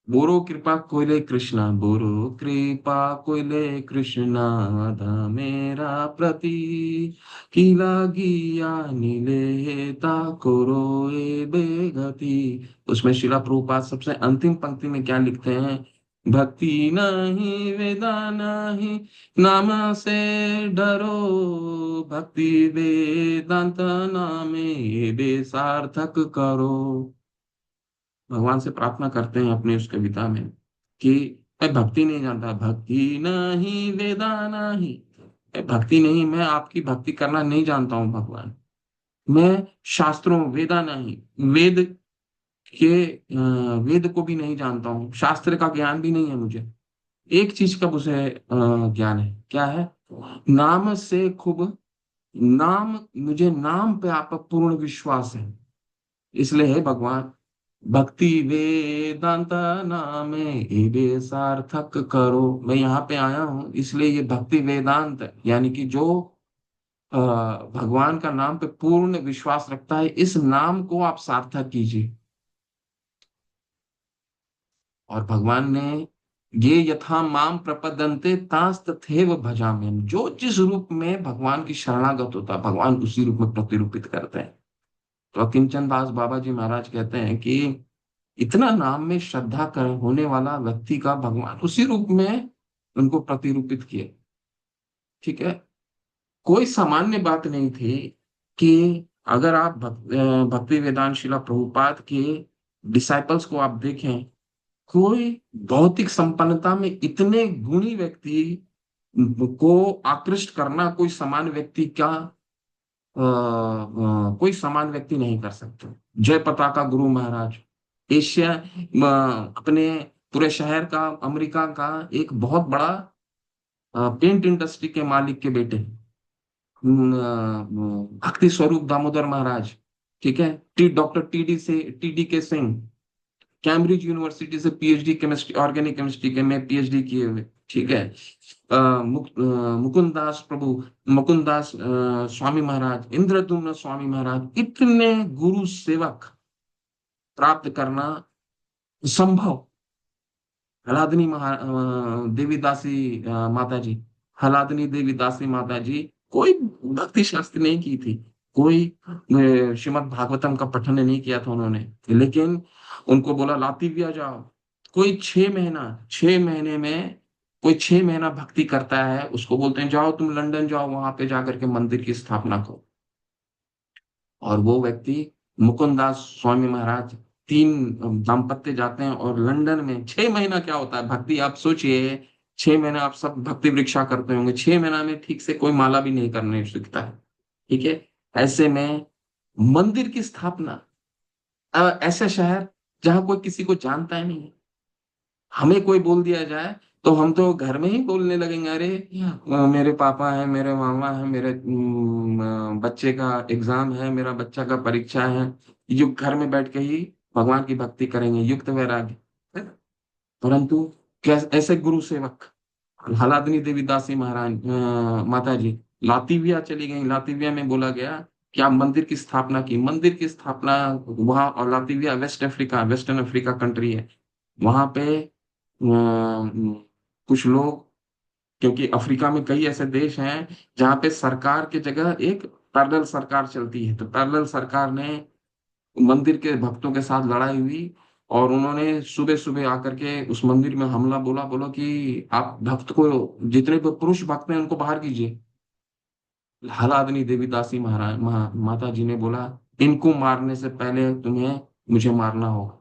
Speaker 1: बोरो कृपा कोइले कृष्णा, बोरो कृपा कोइले कृष्णा, आधा मेरा प्रति किला गिया नीले ता कोरो ए बेगति। उसमें शिला प्रभुपाद सबसे अंतिम पंक्ति में क्या लिखते हैं? भक्ति नहीं वेदा नहीं, नाम से डरो, भक्ति वेदांत नामे बे सार्थक करो। भगवान से प्रार्थना करते हैं अपनी उस कविता में कि मैं भक्ति नहीं जानता, भक्ति नहीं वेदा नहीं, मैं भक्ति नहीं, मैं आपकी भक्ति करना नहीं जानता हूँ भगवान। मैं शास्त्रों, वेदा नहीं, वेद के वेद को भी नहीं जानता हूँ, शास्त्र का ज्ञान भी नहीं है मुझे। एक चीज का मुझे ज्ञान है, क्या है? नाम से खूब, नाम, मुझे नाम पे आपका पूर्ण विश्वास है। इसलिए है भगवान, भक्ति वेदांत नामे इबे सार्थक करो। मैं यहाँ पे आया हूँ इसलिए ये भक्ति वेदांत, यानी कि जो अ, भगवान का नाम पे पूर्ण विश्वास रखता है, इस नाम को आप सार्थक कीजिए। और भगवान ने ये यथा माम प्रपद्यन्ते तास तथैव भजाम्यहम्, जो जिस रूप में भगवान की शरणागत होता है, भगवान उसी रूप में प्रतिरूपित करते हैं। तो अकिंचन दास बाबा जी महाराज कहते हैं कि इतना नाम में श्रद्धा कर होने वाला व्यक्ति का भगवान उसी रूप में उनको प्रतिरूपित किए। ठीक है। कोई सामान्य बात नहीं थी कि अगर आप भक्ति वेदांत शिला प्रभुपाद के डिसाइपल्स को आप देखें, कोई भौतिक संपन्नता में इतने गुणी व्यक्ति को आकृष्ट करना कोई समान व्यक्ति का कोई समान व्यक्ति नहीं कर सकते। जय पताका गुरु महाराज, एशिया अपने पूरे शहर का, अमेरिका का एक बहुत बड़ा पेंट इंडस्ट्री के मालिक के बेटे, भक्ति स्वरूप दामोदर महाराज, ठीक है, डॉक्टर टीडी के सिंह, कैम्ब्रिज यूनिवर्सिटी से पीएचडी केमिस्ट्री, ऑर्गेनिक केमिस्ट्री के में पीएचडी किए हुए, ठीक है। मुकुंदास प्रभु, मुकुंदास स्वामी महाराज, इंद्रदुम्न स्वामी महाराज, इतने गुरु सेवक प्राप्त करना संभव। हलादनी देवी दासी माता जी, हलादनी देवी दासी माता जी कोई भक्ति शास्त्र नहीं की थी, कोई श्रीमद् भागवतम का पठन नहीं किया था उन्होंने, लेकिन उनको बोला लातीविया जाओ। कोई 6 महीना, 6 महीने में कोई 6 महीना भक्ति करता है, उसको बोलते हैं जाओ तुम लंदन जाओ, वहां पे जाकर के मंदिर की स्थापना करो। और वो व्यक्ति मुकुंदास स्वामी महाराज, 3 दाम्पत्य जाते हैं और लंदन में 6 महीना क्या होता है भक्ति, आप सोचिए। 6 महीने आप सब भक्ति वृक्षा करते होंगे, 6 महीना में ठीक से कोई माला भी नहीं करने सीखता है, ठीक है। ऐसे में मंदिर की स्थापना, ऐसे शहर जहां कोई किसी को जानता ही नहीं है, हमें कोई बोल दिया जाए तो हम तो घर में ही बोलने लगेंगे, अरे मेरे पापा है, मेरे मामा है, मेरे बच्चे का एग्जाम है, मेरा बच्चा का परीक्षा है, जो घर में बैठ के ही भगवान की भक्ति करेंगे, युक्त वैराग्य। परंतु ऐसे गुरु सेवक, हलादनी देवी दासी महाराज माता जी लातीविया चली गई। लातीविया में बोला गया कि आप मंदिर की स्थापना की, मंदिर की स्थापना वहां, और Latvia West Africa, Western Africa country है, वहां पे कुछ लोग, क्योंकि अफ्रीका में कई ऐसे देश हैं जहाँ पे सरकार की जगह एक पैरेलल सरकार चलती है, तो पैरेलल सरकार ने मंदिर के भक्तों के साथ लड़ाई हुई, और उन्होंने सुबह सुबह आकर के उस मंदिर में हमला, बोला बोलो कि आप भक्त को, जितने भी पुरुष भक्त हैं उनको बाहर कीजिए। हलादनी देवी दासी महाराज माता जी ने बोला इनको मारने से पहले तुम्हें मुझे मारना होगा,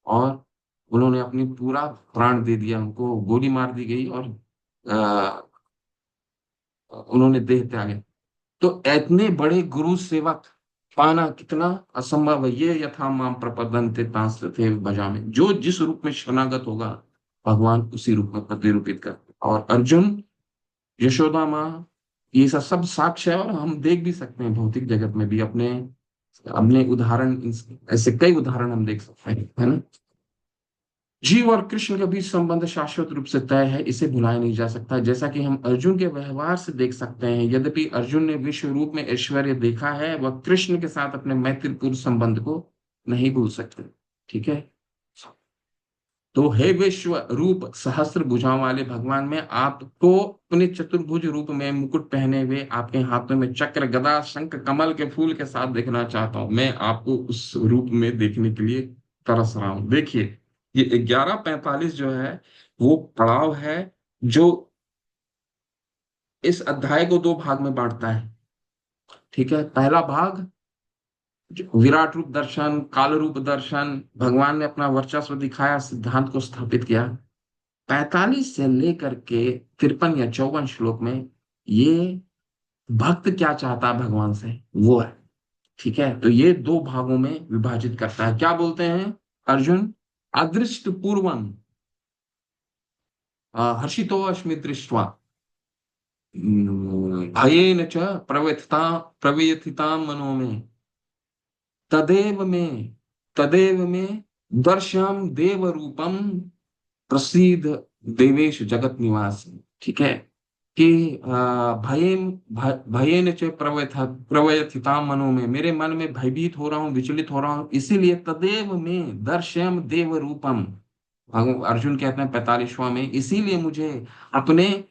Speaker 1: और उन्होंने अपनी पूरा प्राण दे दिया, उनको गोली मार दी गई और उन्होंने देह त्यागे। तो इतने बड़े गुरु सेवक पाना कितना असंभव है। ये यथा माम प्रपद्यन्ते तांस थे भजा में, जो जिस रूप में शरणागत होगा भगवान उसी रूप में प्रतिरूपित करते। और अर्जुन, यशोदा माँ, ये सब साक्ष्य है, और हम देख भी सकते हैं भौतिक जगत में भी अपने अपने उदाहरण, ऐसे कई उदाहरण हम देख सकते हैं, है ना। जीव और कृष्ण के बीच संबंध शाश्वत रूप से तय है, इसे भुलाया नहीं जा सकता, जैसा कि हम अर्जुन के व्यवहार से देख सकते हैं। यद्यपि अर्जुन ने विश्व रूप में ऐश्वर्य देखा है, वह कृष्ण के साथ अपने मैत्रीपूर्ण संबंध को नहीं भूल सकते, ठीक है। तो हे विश्व रूप सहस्त्र भुजाओं वाले भगवान, मैं आपको अपने चतुर्भुज रूप में मुकुट पहने हुए, आपके हाथों में चक्र, गदा, शंख, कमल के फूल के साथ देखना चाहता हूं। मैं आपको उस रूप में देखने के लिए तरस रहा हूं। देखिए, ये 11:45 जो है वो पड़ाव है, जो इस अध्याय को 2 भाग में बांटता है, ठीक है। पहला भाग विराट रूप दर्शन, काल रूप दर्शन, भगवान ने अपना वर्चस्व दिखाया, सिद्धांत को स्थापित किया। 45 से लेकर के 53 या 54 श्लोक में ये भक्त क्या चाहता है भगवान से, वो है, ठीक है। तो ये 2 भागों में विभाजित करता है। क्या बोलते हैं अर्जुन? अदृष्ट पूर्वम हर्षितो अस्मि दृष्ट्वा भयेन च प्रव्यथितां मनो में तदेव में तदेव में दर्शम देव रूपम प्रसीद देवेश जगत निवास, ठीक है। कि भयेन च प्रव्यथितां मनो में, मेरे मन में भयभीत हो रहा हूँ, विचलित हो रहा हूँ, इसीलिए तदेव में दर्शम देव रूपम, अर्जुन कहते हैं 45वां में, इसीलिए मुझे अपने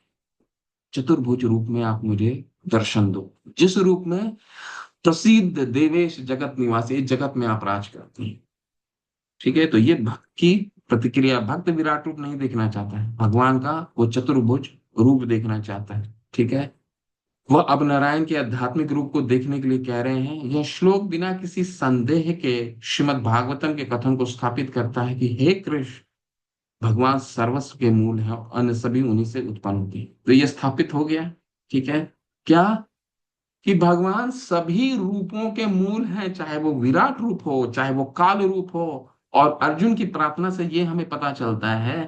Speaker 1: चतुर्भुज रूप में आप मुझे दर्शन दो, जिस रूप में प्रसिद्ध देवेश जगत निवासी, जगत में आप राज करते हैं, ठीक है। तो ये भक्त की प्रतिक्रिया, भक्त विराट रूप नहीं देखना चाहता है भगवान का, वो चतुर्भुज रूप देखना चाहता है, ठीक है। वह अब नारायण के आध्यात्मिक रूप को देखने के लिए कह रहे हैं। यह श्लोक बिना किसी संदेह के श्रीमद् भागवतम के कथन को स्थापित करता है कि हे कृष्ण, भगवान सर्वस्व के मूल है और अन्य सभी उन्हीं से उत्पन्न होते हैं। तो ये स्थापित हो गया, ठीक है। क्या? कि भगवान सभी रूपों के मूल हैं, चाहे वो विराट रूप हो, चाहे वो काल रूप हो, और अर्जुन की प्रार्थना से ये हमें पता चलता है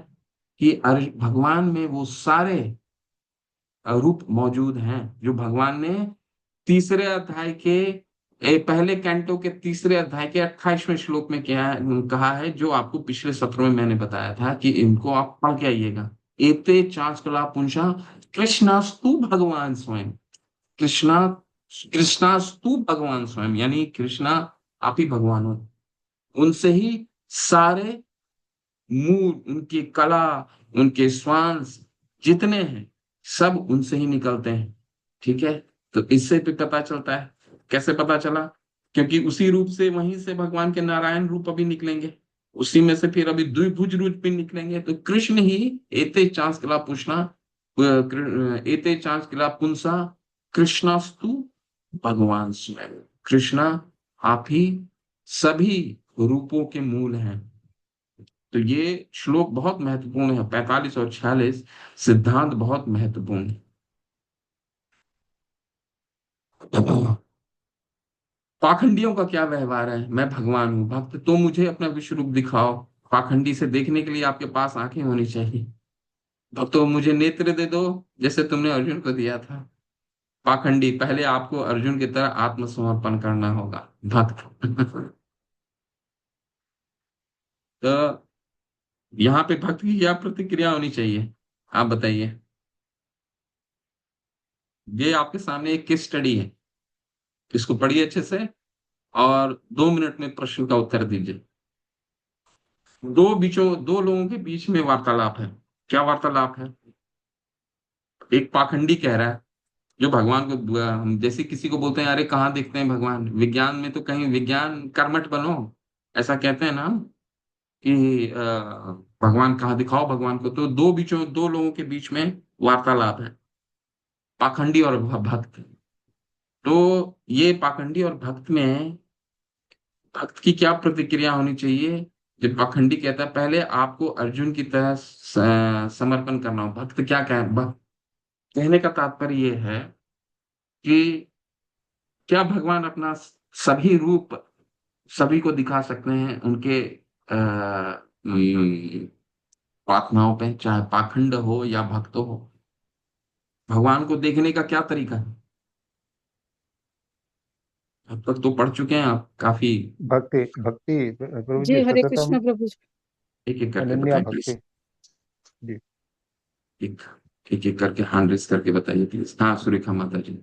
Speaker 1: कि भगवान में वो सारे रूप मौजूद हैं जो भगवान ने तीसरे अध्याय के पहले कैंटो के तीसरे अध्याय के 28वें श्लोक में क्या कहा है, जो आपको पिछले सत्र में मैंने बताया था कि इनको आप पढ़ के आइएगा। एते चांच कला पुंसा कृष्णास्तु भगवान स्वयं। कृष्णा कृष्णास्तु भगवान स्वयं, यानी कृष्णा आप ही भगवान हो। उनसे ही सारे मूल, उनकी कला, उनके श्वास जितने हैं सब उनसे ही निकलते हैं। ठीक है। तो इससे भी पता चलता है। कैसे पता चला? क्योंकि उसी रूप से, वहीं से भगवान के नारायण रूप अभी निकलेंगे, उसी में से फिर अभी द्विभुज रूप भी निकलेंगे। तो कृष्ण ही एते चांस किला पूछना, एते चांस किला पुंसा कृष्णास्तु भगवान स्वयं। कृष्णा आप ही सभी रूपों के मूल हैं। तो ये श्लोक बहुत महत्वपूर्ण है, 45 और 46 सिद्धांत बहुत महत्वपूर्ण है। पाखंडियों का क्या व्यवहार है? मैं भगवान हूं भक्त, तो मुझे अपना विश्व रूप दिखाओ। पाखंडी से देखने के लिए आपके पास आंखें होनी चाहिए। भक्तों मुझे नेत्र दे दो, जैसे तुमने अर्जुन को दिया था। पाखंडी, पहले आपको अर्जुन की तरह आत्मसमर्पण करना होगा भक्त। तो यहाँ पे भक्त की क्या प्रतिक्रिया होनी चाहिए, आप बताइए। ये आपके सामने एक केस स्टडी है, इसको पढ़िए अच्छे से और 2 मिनट में प्रश्न का उत्तर दीजिए। दो लोगों के बीच में वार्तालाप है। क्या वार्तालाप है? एक पाखंडी कह रहा है, जो भगवान को हम जैसे किसी को बोलते हैं अरे कहाँ देखते हैं भगवान, विज्ञान में तो कहीं विज्ञान कर्मठ बनो, ऐसा कहते हैं ना हम, कि भगवान कहाँ दिखाओ भगवान को। तो दो लोगों के बीच में वार्तालाप है, पाखंडी और भक्त। तो ये पाखंडी और भक्त में भक्त की क्या प्रतिक्रिया होनी चाहिए? जब पाखंडी कहता है पहले आपको अर्जुन की तरह समर्पण करना हो, भक्त क्या कहने का तात्पर्य ये है कि क्या भगवान अपना सभी रूप सभी को दिखा सकते हैं उनके प्रार्थनाओं पे, चाहे पाखंड हो या भक्त हो? भगवान को देखने का क्या तरीका है? अब तक तो पढ़ चुके हैं आप काफी।
Speaker 2: भक्ति भक्ति प्रभु जी
Speaker 4: जी हरे
Speaker 2: सततम
Speaker 4: कृष्ण प्रभु जी।
Speaker 1: एक एक करके
Speaker 2: अनन्या
Speaker 1: बताएं प्लीज।
Speaker 2: भक्ति। जी
Speaker 1: एक एक एक करके हैंड रेस करके बताइए प्लीज। हाँ सुरेखा माता जी।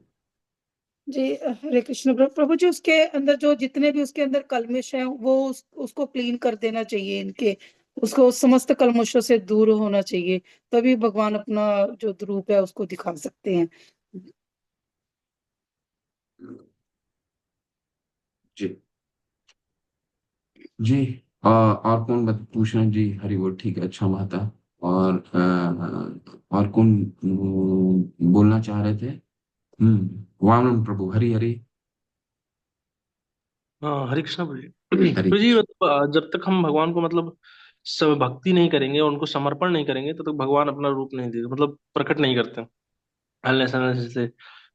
Speaker 4: जी हरे कृष्ण प्रभु जी, उसके अंदर जो जितने भी उसके अंदर कल्मिश हैं वो उसको क्लीन कर देना चाहिए इनके। उसको समस्त कल्मशों से दूर होना चाहिए, तभी भगवान अपना जो रूप है उसको दिखा सकते हैं।
Speaker 1: जी जी। और कौन पूछ रहे हैं जी? हरि बोल, ठीक है, अच्छा माता। और और कौन बोलना चाह रहे थे? वामन प्रभु, हरि हरि
Speaker 5: हाँ, हरे कृष्णा प्रभु जी।
Speaker 1: हरि
Speaker 5: प्रभु जी,
Speaker 1: कृष्ण।
Speaker 5: मतलब जब तक हम भगवान को मतलब सब भक्ति नहीं करेंगे और उनको समर्पण नहीं करेंगे तब तक भगवान अपना रूप नहीं देते, मतलब प्रकट नहीं करते। अनलेस अनलेस से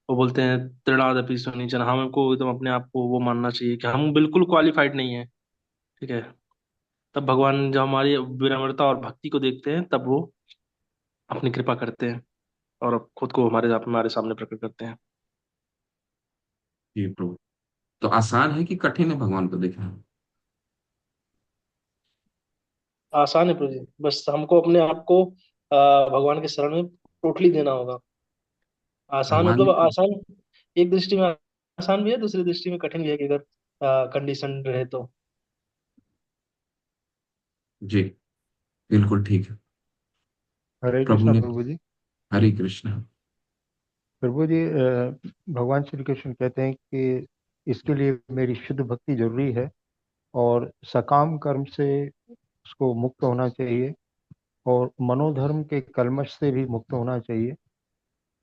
Speaker 5: वो बोलते हैं तृणादपि सुनीचन, हमको एकदम अपने आप को वो मानना चाहिए कि हम बिल्कुल क्वालिफाइड नहीं है। ठीक है। तब भगवान जब हमारी विनम्रता और भक्ति को देखते हैं तब वो अपनी कृपा करते हैं और खुद को हमारे हमारे सामने प्रकट करते हैं।
Speaker 1: जी प्रभु। तो आसान है कि कठिन है भगवान को देखना?
Speaker 5: आसान है प्रभु जी, बस हमको अपने आप को भगवान के शरण में टोटली देना होगा। आसान
Speaker 1: भगवान
Speaker 5: मतलब
Speaker 1: ने
Speaker 5: आसान, एक दृष्टि में आसान भी है, दूसरी दृष्टि में कठिन भी है कि अगर कंडीशन रहे तो।
Speaker 1: जी बिल्कुल ठीक है।
Speaker 2: हरे
Speaker 1: प्रभु
Speaker 2: कृष्णा
Speaker 1: ने,
Speaker 2: प्रभु जी।
Speaker 1: हरे कृष्ण।
Speaker 2: प्रभु जी भगवान श्री कृष्ण कहते हैं कि इसके लिए मेरी शुद्ध भक्ति जरूरी है और सकाम कर्म से उसको मुक्त होना चाहिए और मनोधर्म के कलमश से भी मुक्त होना चाहिए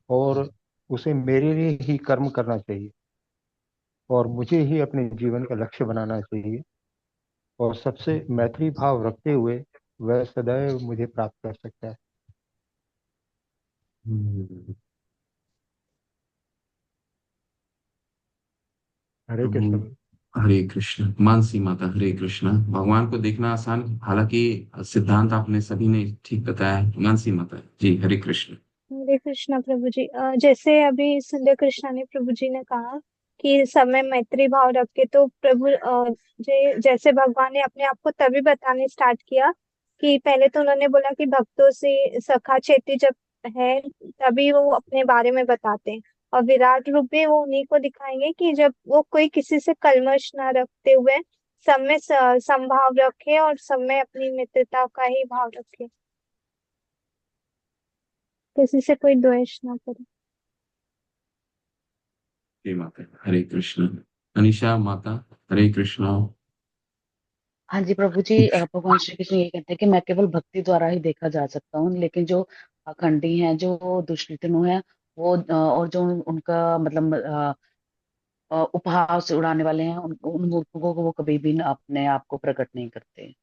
Speaker 2: और उसे मेरे लिए ही कर्म करना चाहिए और मुझे ही अपने जीवन का लक्ष्य बनाना चाहिए और सबसे मैत्री भाव रखते हुए वह सदैव मुझे प्राप्त कर सकता है।
Speaker 1: हम्म,
Speaker 2: हरे
Speaker 1: प्रभु
Speaker 2: कृष्ण।
Speaker 1: हरे कृष्ण। मानसी माता, हरे कृष्ण। भगवान को देखना आसान, हालांकि सिद्धांत आपने सभी ने ठीक बताया है। मानसी माता जी, हरे कृष्ण।
Speaker 6: हरे कृष्णा प्रभु जी। जैसे अभी सुंदर कृष्णा ने प्रभु जी ने कहा कि सब में मैत्री भाव रखे, तो प्रभु जैसे भगवान ने अपने आप को तभी बताने स्टार्ट किया कि पहले तो उन्होंने बोला कि भक्तों से सखा चेती जब है तभी वो अपने बारे में बताते हैं, और विराट रूप में वो उन्हीं को दिखाएंगे कि जब वो कोई किसी से कलमश ना रखते हुए सब में समभाव रखे और सब में अपनी मित्रता का ही भाव रखे, किसी से कोई द्वेष ना करे।
Speaker 1: हे माता, हरे कृष्ण। अनिशा माता, हरे कृष्ण।
Speaker 3: हाँ जी प्रभु जी, भगवान श्री कृष्ण ये कहते हैं कि मैं केवल भक्ति द्वारा ही देखा जा सकता हूँ, लेकिन जो अखंडी हैं, जो दुष्कृतनु है, वो और जो उनका मतलब उपहास उड़ाने वाले हैं, उन मूर्खों को वो कभी भी अपने आप को प्रकट नहीं करते।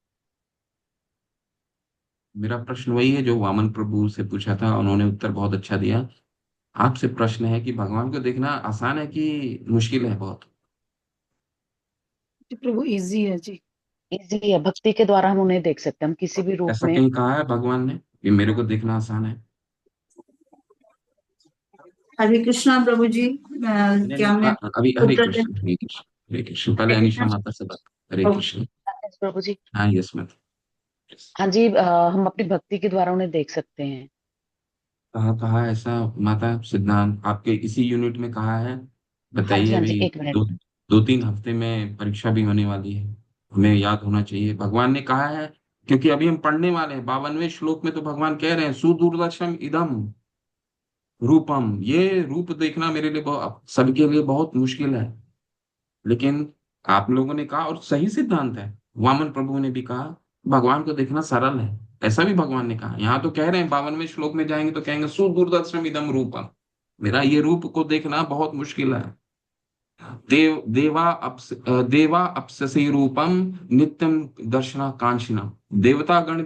Speaker 1: मेरा प्रश्न वही है जो वामन प्रभु से पूछा था, उन्होंने उत्तर बहुत अच्छा दिया। आपसे प्रश्न है कि भगवान को देखना आसान है कि मुश्किल है बहुत?
Speaker 4: जी प्रभु, इजी है जी।
Speaker 3: इजी है, भक्ति के द्वारा हम उन्हें देख सकते हैं, हम किसी भी रूप
Speaker 1: ऐसा
Speaker 3: में।
Speaker 1: कहीं कहा है भगवान ने कि मेरे को देखना आसान है?
Speaker 7: हरे कृष्णा प्रभु जी।
Speaker 1: नहीं नहीं,
Speaker 7: क्या मैं
Speaker 1: अभी हरे
Speaker 7: उत्तर दे?
Speaker 1: कृष्ण, हरे कृष्ण, हरे कृष्ण। पहले
Speaker 7: हरे
Speaker 1: अनिशा
Speaker 7: कृष्णा।
Speaker 1: माता से बात। हरे
Speaker 7: ओके।
Speaker 1: कृष्ण।
Speaker 3: प्रभु जी।
Speaker 1: हाँ, यस मैम।
Speaker 3: हाँ जी, हम अपनी भक्ति के द्वारा उन्हें देख सकते हैं।
Speaker 1: कहा कहा ऐसा माता? सिद्धांत आपके इसी यूनिट में कहा है?
Speaker 3: हाँ जी,
Speaker 1: बताइए।
Speaker 3: हाँ जी,
Speaker 1: अभी
Speaker 3: एक मिनट।
Speaker 1: दो 2-3 हफ्ते में परीक्षा भी होने वाली है, हमें याद होना चाहिए भगवान ने कहा है। क्योंकि अभी हम पढ़ने वाले हैं 52वें श्लोक में, तो भगवान कह रहे हैं सुदूरदर्शम इदम रूपम। ये रूप देखना मेरे लिए सबके लिए बहुत मुश्किल है। लेकिन आप लोगों ने कहा, और सही सिद्धांत है, वामन प्रभु ने भी कहा भगवान को देखना सरल है। ऐसा भी भगवान ने कहा। यहाँ तो कह रहे हैं 52वें श्लोक में जाएंगे तो कहेंगे सुदूरदर्शम इदम रूपम। मेरा ये रूप को देखना बहुत मुश्किल है। देवा अप्ससी रूपम नित्यम दर्शना कांचना। देवतागण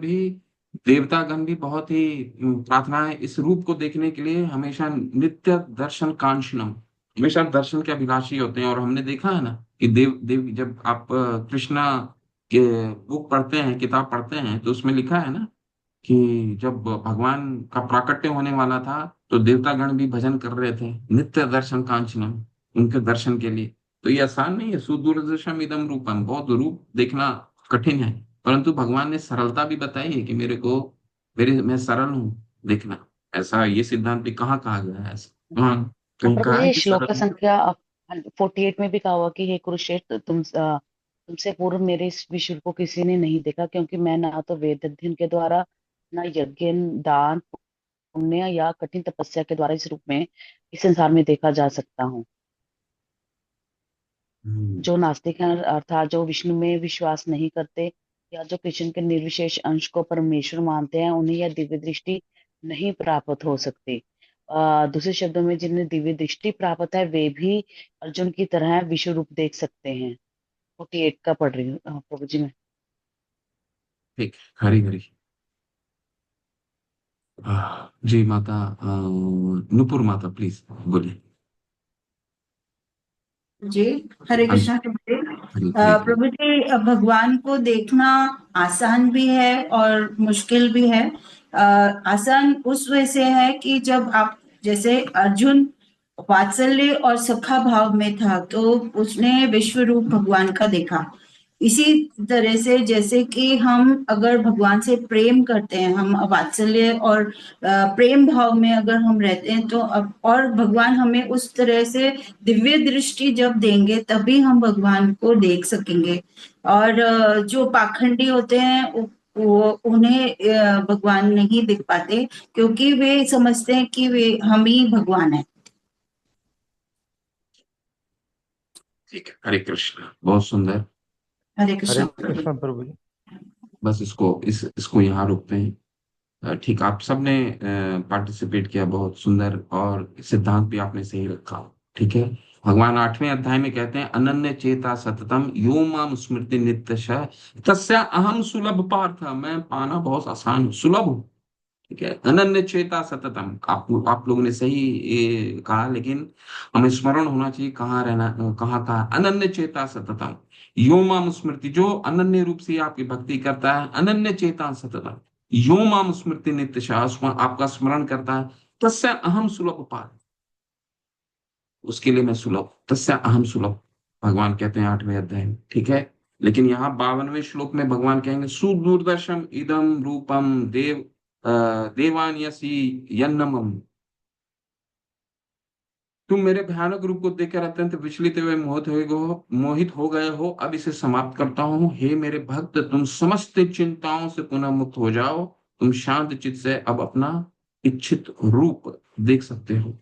Speaker 1: भी बहुत ही प्रार्थना है इस रूप को देखने के लिए, हमेशा नित्य दर्शन कांचनम, हमेशा दर्शन के अभिलाषी होते हैं। और हमने देखा है ना कि देव देव जब आप कृष्णा के बुक पढ़ते हैं, किताब पढ़ते हैं, तो उसमें लिखा है ना कि जब भगवान का प्राकट्य होने वाला था, तो देवतागण भी भजन कर रहे थे नित्य दर्शन कांचनम, उनके दर्शन के लिए। तो ये आसान नहीं है, सुदूरदर्शम इदम रूपम, बहुत रूप देखना कठिन है। परंतु भगवान ने सरलता भी बताई है कि मैं सरल हूँ देखना। ऐसा ये सिद्धांत भी कहाँ कहा गया है? ऐसा हाँ, कहीं
Speaker 3: प्रभु
Speaker 1: कहा है
Speaker 3: जी,
Speaker 1: कि
Speaker 3: श्लोक का
Speaker 1: सरल हूँ?
Speaker 3: संख्या 48 में भी कहा हुआ कि हे कुरुक्षेत्र, तुमसे पूर्व मेरे इस विश्व को किसी ने नहीं देखा, क्योंकि मैं ना तो वेद अध्ययन के द्वारा, ना यज्ञ, दान, पुण्य या कठिन तपस्या के द्वारा इस रूप में इस संसार में देखा जा सकता हूँ।
Speaker 1: हम्म,
Speaker 3: जो नास्तिक हैं, अर्थात जो विष्णु में विश्वास नहीं करते, या जो कृष्ण के निर्विशेष अंश को परमेश्वर मानते हैं, उन्हें यह दिव्य दृष्टि नहीं प्राप्त हो सकती। दूसरे शब्दों में, जिन्हें दिव्य दृष्टि प्राप्त है, वे भी अर्जुन की तरह विश्व रूप देख सकते हैं। 48 का पढ़ रही हूँ प्रभु जी मैं।
Speaker 1: ठीक। हरी हरी। जी माता, नुपुर माता प्लीज बोलिए।
Speaker 7: जी। हरे
Speaker 1: हाँ जी,
Speaker 7: कृष्णा प्रभु जी।
Speaker 1: हरी हरी हरी।
Speaker 7: प्रभु जी, भगवान को देखना आसान भी है और मुश्किल भी है। आसान उस वजह से है कि जब आप, जैसे अर्जुन वात्सल्य और सखा भाव में था, तो उसने विश्व रूप भगवान का देखा। इसी तरह से जैसे कि हम अगर भगवान से प्रेम करते हैं, हम वात्सल्य और प्रेम भाव में अगर हम रहते हैं, तो और भगवान हमें उस तरह से दिव्य दृष्टि जब देंगे तभी हम भगवान को देख सकेंगे। और जो पाखंडी होते हैं वो उन्हें भगवान नहीं दिख पाते, क्योंकि वे समझते हैं कि वे हम ही भगवान है।
Speaker 1: ठीक है, हरे कृष्ण, बहुत सुंदर।
Speaker 7: हरे
Speaker 2: हरे
Speaker 7: कृष्ण प्रभु।
Speaker 2: कृष्ण प्रभु जी।
Speaker 1: बस इसको यहाँ रोकते हैं। ठीक, आप सबने पार्टिसिपेट किया, बहुत सुंदर, और सिद्धांत भी आपने सही रखा। ठीक है। भगवान 8वें अध्याय में कहते हैं अनन्य चेता सततम यो माम स्मृति नित्यश तस्या अहम सुलभ पार्थ। मैं पाना बहुत आसान हूँ, सुलभ हूँ। ठीक है, अनन्य चेता सततम, आप लोगों ने सही कहा, लेकिन हमें स्मरण होना चाहिए कहाँ रहना, कहाँ कहा, अनन्य चेता सततम यो माम स्मृति, जो अनन्य रूप से आपकी भक्ति करता है, अनन्य चेता सततम यो माम स्मृति नित्य आपका स्मरण करता है, तस्य अहम सुलभ पाद, उसके लिए मैं सुलभ, तस्य अहम सुलभ, भगवान कहते हैं 8वें अध्याय में। ठीक है, लेकिन यहाँ 52वें श्लोक में भगवान कहेंगे सुदूरदर्शम इदम रूपम देवान्यसी यन्नमम, तुम मेरे भयानक रूप को देखकर अत्यंत विचलित हुए मोहित हो गए हो, अब इसे समाप्त करता हूँ। हे मेरे भक्त, तुम समस्त चिंताओं से पुनः मुक्त हो जाओ, तुम शांत चित्त से अब अपना इच्छित रूप देख सकते हो।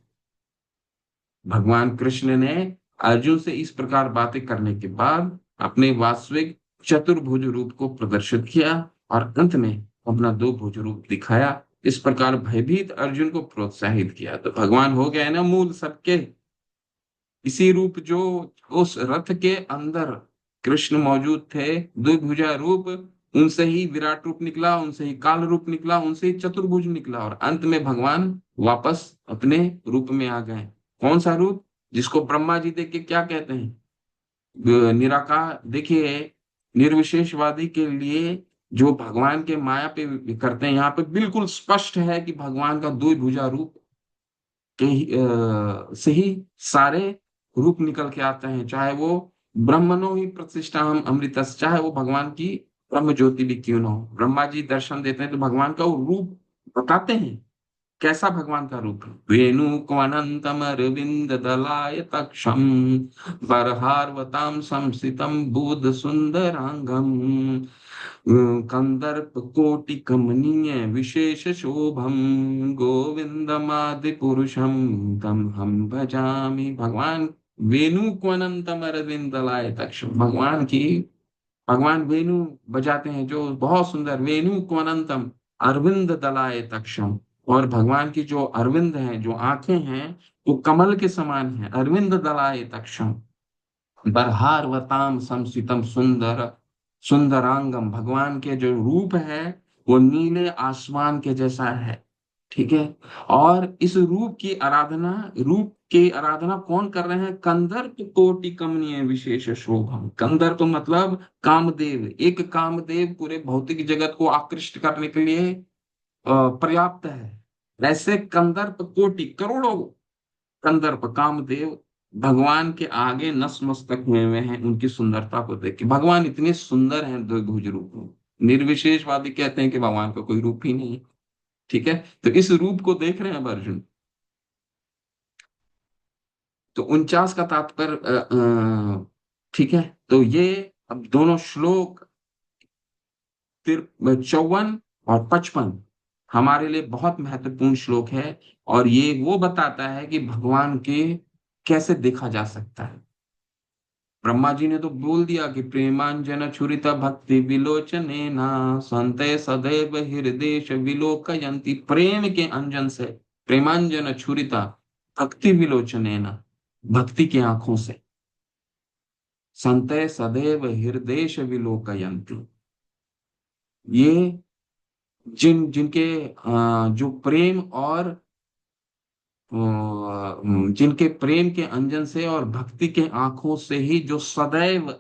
Speaker 1: भगवान कृष्ण ने अर्जुन से इस प्रकार बातें करने के बाद अपने वास्तविक चतुर्भुज रूप को प्रदर्शित किया और अंत में अपना 2 भुज रूप दिखाया। इस प्रकार भयभीत अर्जुन को प्रोत्साहित किया। तो भगवान हो गए ना मूल सबके, इसी रूप जो उस रथ के अंदर कृष्ण मौजूद थे, 2 भुजा रूप, उनसे ही विराट रूप निकला, उनसे ही काल रूप निकला, उनसे ही चतुर्भुज निकला, और अंत में भगवान वापस अपने रूप में आ गए। कौन सा रूप? जिसको ब्रह्मा जी देख के क्या कहते हैं? निराकार। देखिए, निर्विशेषवादी के लिए जो भगवान के माया पे करते हैं, यहाँ पे बिल्कुल स्पष्ट है कि भगवान का 2 भुजा रूप से ही सारे रूप निकल के आते हैं, चाहे वो ब्रह्मणो ही प्रतिष्ठा हम अमृतस, चाहे वो भगवान की ब्रह्म ज्योति भी क्यों ना हो। ब्रह्मा जी दर्शन देते हैं तो भगवान का वो रूप बताते हैं, कैसा भगवान का रूप है। वेणुक्वनंतम अरविंद दलाय तक्षम बरहारवताम संस्थितम बुध सुंदरांगम कंदर्प कोटि कमनीय विशेष शोभम गोविंदमादि पुरुषम तम हम भजामि। भगवान वेणुक्वनंतम अरविंद दलाय तक्षम, भगवान वेणु बजाते हैं जो बहुत सुंदर, वेणुक्वनंतम अरविंद दलाय तक्षम, और भगवान की जो अरविंद हैं, जो आंखें हैं, वो कमल के समान है। अरविंद दलाय तक्षम बरहारवताम संस्थितम सुंदर सुंदरांगम, भगवान के जो रूप है वो नीले आसमान के जैसा है। ठीक है, और इस रूप की आराधना कौन कर रहे हैं? कंदर्प कोटि कमनीय विशेष शोभम। कंदर्प मतलब कामदेव, एक कामदेव पूरे भौतिक जगत को आकृष्ट करने के लिए पर्याप्त है। वैसे कंदर्प कोटि, करोड़ों कंदर्प कामदेव भगवान के आगे नतमस्तक हुए हुए हैं उनकी सुंदरता को देख के। भगवान इतने सुंदर हैं 2 भुज रूप में। निर्विशेषवादी कहते हैं कि भगवान का कोई रूप ही नहीं है। ठीक है, तो इस रूप को देख रहे हैं अब अर्जुन। तो 49 का तात्पर्य, ठीक है, तो ये अब दोनों श्लोक 54 और 55 हमारे लिए बहुत महत्वपूर्ण श्लोक है, और ये वो बताता है कि भगवान के कैसे देखा जा सकता है। ब्रह्मा जी ने तो बोल दिया कि प्रेमांजन छुरित भक्ति विलोचने ना संते सदैव हृदय विलोकयंती, प्रेम के अंजन से, प्रेमांजन छुरिता भक्ति विलोचने ना, भक्ति की आंखों से, संते सदैव हृदय विलोकयंती, ये जिनके जो प्रेम और जिनके प्रेम के अंजन से और भक्ति के आंखों से ही जो सदैव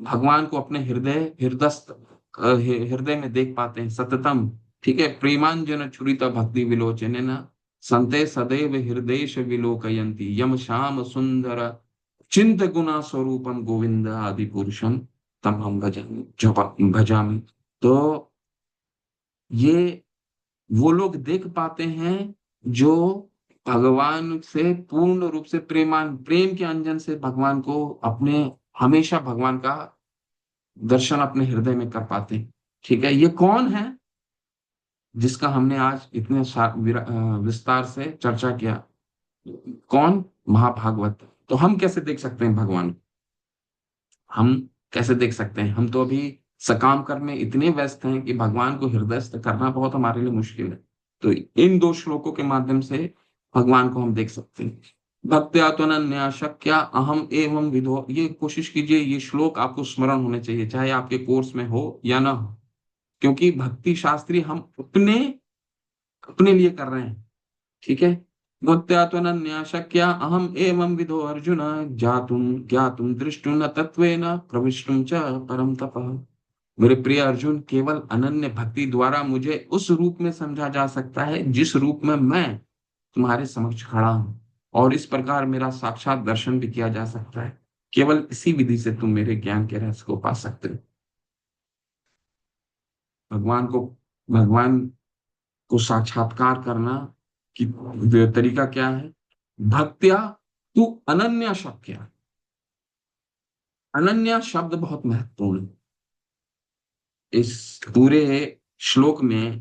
Speaker 1: भगवान को अपने हृदय में देख पाते हैं, सततम। ठीक है, प्रेमांजन छुरिता भक्ति विलोचने न संते सदैव हृदय विलोकयंती यम श्याम सुंदर चिंत गुना स्वरूपम गोविंद आदि पुरुषम तम हम भजामि। तो ये वो लोग देख पाते हैं जो भगवान से पूर्ण रूप से प्रेम के अंजन से भगवान को अपने, हमेशा भगवान का दर्शन अपने हृदय में कर पाते हैं। ठीक है, ये कौन है जिसका हमने आज इतने विस्तार से चर्चा किया? कौन? महाभागवत। तो हम कैसे देख सकते हैं भगवान को? हम कैसे देख सकते हैं? हम तो अभी सकाम कर्म में इतने व्यस्त हैं कि भगवान को हृदयस्थ करना बहुत हमारे लिए मुश्किल है। तो इन 2 श्लोकों के माध्यम से भगवान को हम देख सकते हैं। भक्त्या त्वनन्या शक्या अहम एवं विदो, ये कोशिश कीजिए, ये श्लोक आपको स्मरण होने चाहिए, चाहे आपके कोर्स में हो या ना हो, क्योंकि भक्ति शास्त्री हम अपने अपने लिए कर रहे हैं। ठीक है। भक्त्या त्वनन्या शक्या अहम एवं विधो अर्जुन जातुम ज्ञातुम दृष्टुम तत्वेन प्रविष्टुम च परम तपः। मेरे प्रिय अर्जुन, केवल अनन्य भक्ति द्वारा मुझे उस रूप में समझा जा सकता है जिस रूप में मैं तुम्हारे समक्ष खड़ा हूं, और इस प्रकार मेरा साक्षात दर्शन भी किया जा सकता है। केवल इसी विधि से तुम मेरे ज्ञान के रहस्य को पा सकते हो। भगवान को भगवान को साक्षात्कार करना की तरीका क्या है? भक्त्या तू अनन्या शक्या। अनन्या शब्द बहुत महत्वपूर्ण है इस पूरे श्लोक में।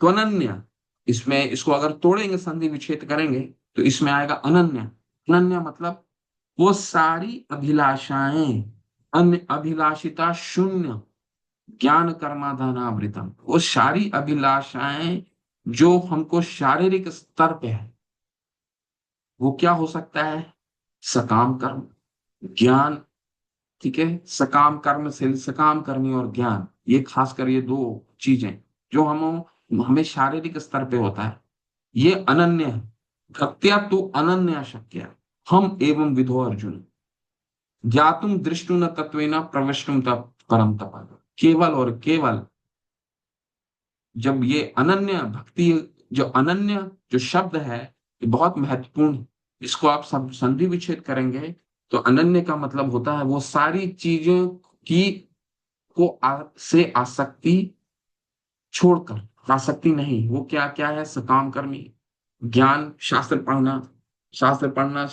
Speaker 1: त्वनन्या, इसमें इसको अगर तोड़ेंगे, संधि विच्छेद करेंगे, तो इसमें आएगा अनन्या। अनन्या मतलब वो सारी अभिलाषाएं, अन्य अभिलाषिता शून्य, ज्ञान कर्माधानावृतम, वो सारी अभिलाषाएं जो हमको शारीरिक स्तर पे है, वो क्या हो सकता है? सकाम कर्म, ज्ञान। ठीक है। सकाम कर्म से सकाम कर्मी और ज्ञान, ये खासकर ये दो चीजें जो हमें शारीरिक स्तर पे होता है, ये अनन्य है। भक्त्या तो अनन्या शक्य, हम एवं विधो अर्जुन ज्ञातुम दृष्टुम तत्वेन प्रविष्टुम तप परम तप। केवल और केवल जब ये अनन्य भक्ति, जो अनन्य जो शब्द है, ये बहुत महत्वपूर्ण है। इसको आप सब संधि विच्छेद करेंगे तो अनन्य का मतलब होता है वो सारी चीजों की से आसक्ति छोड़कर, आसक्ति नहीं, वो क्या क्या है? सकाम कर्मी, ज्ञान, शास्त्र पढ़ना। शास्त्र पढ़ना,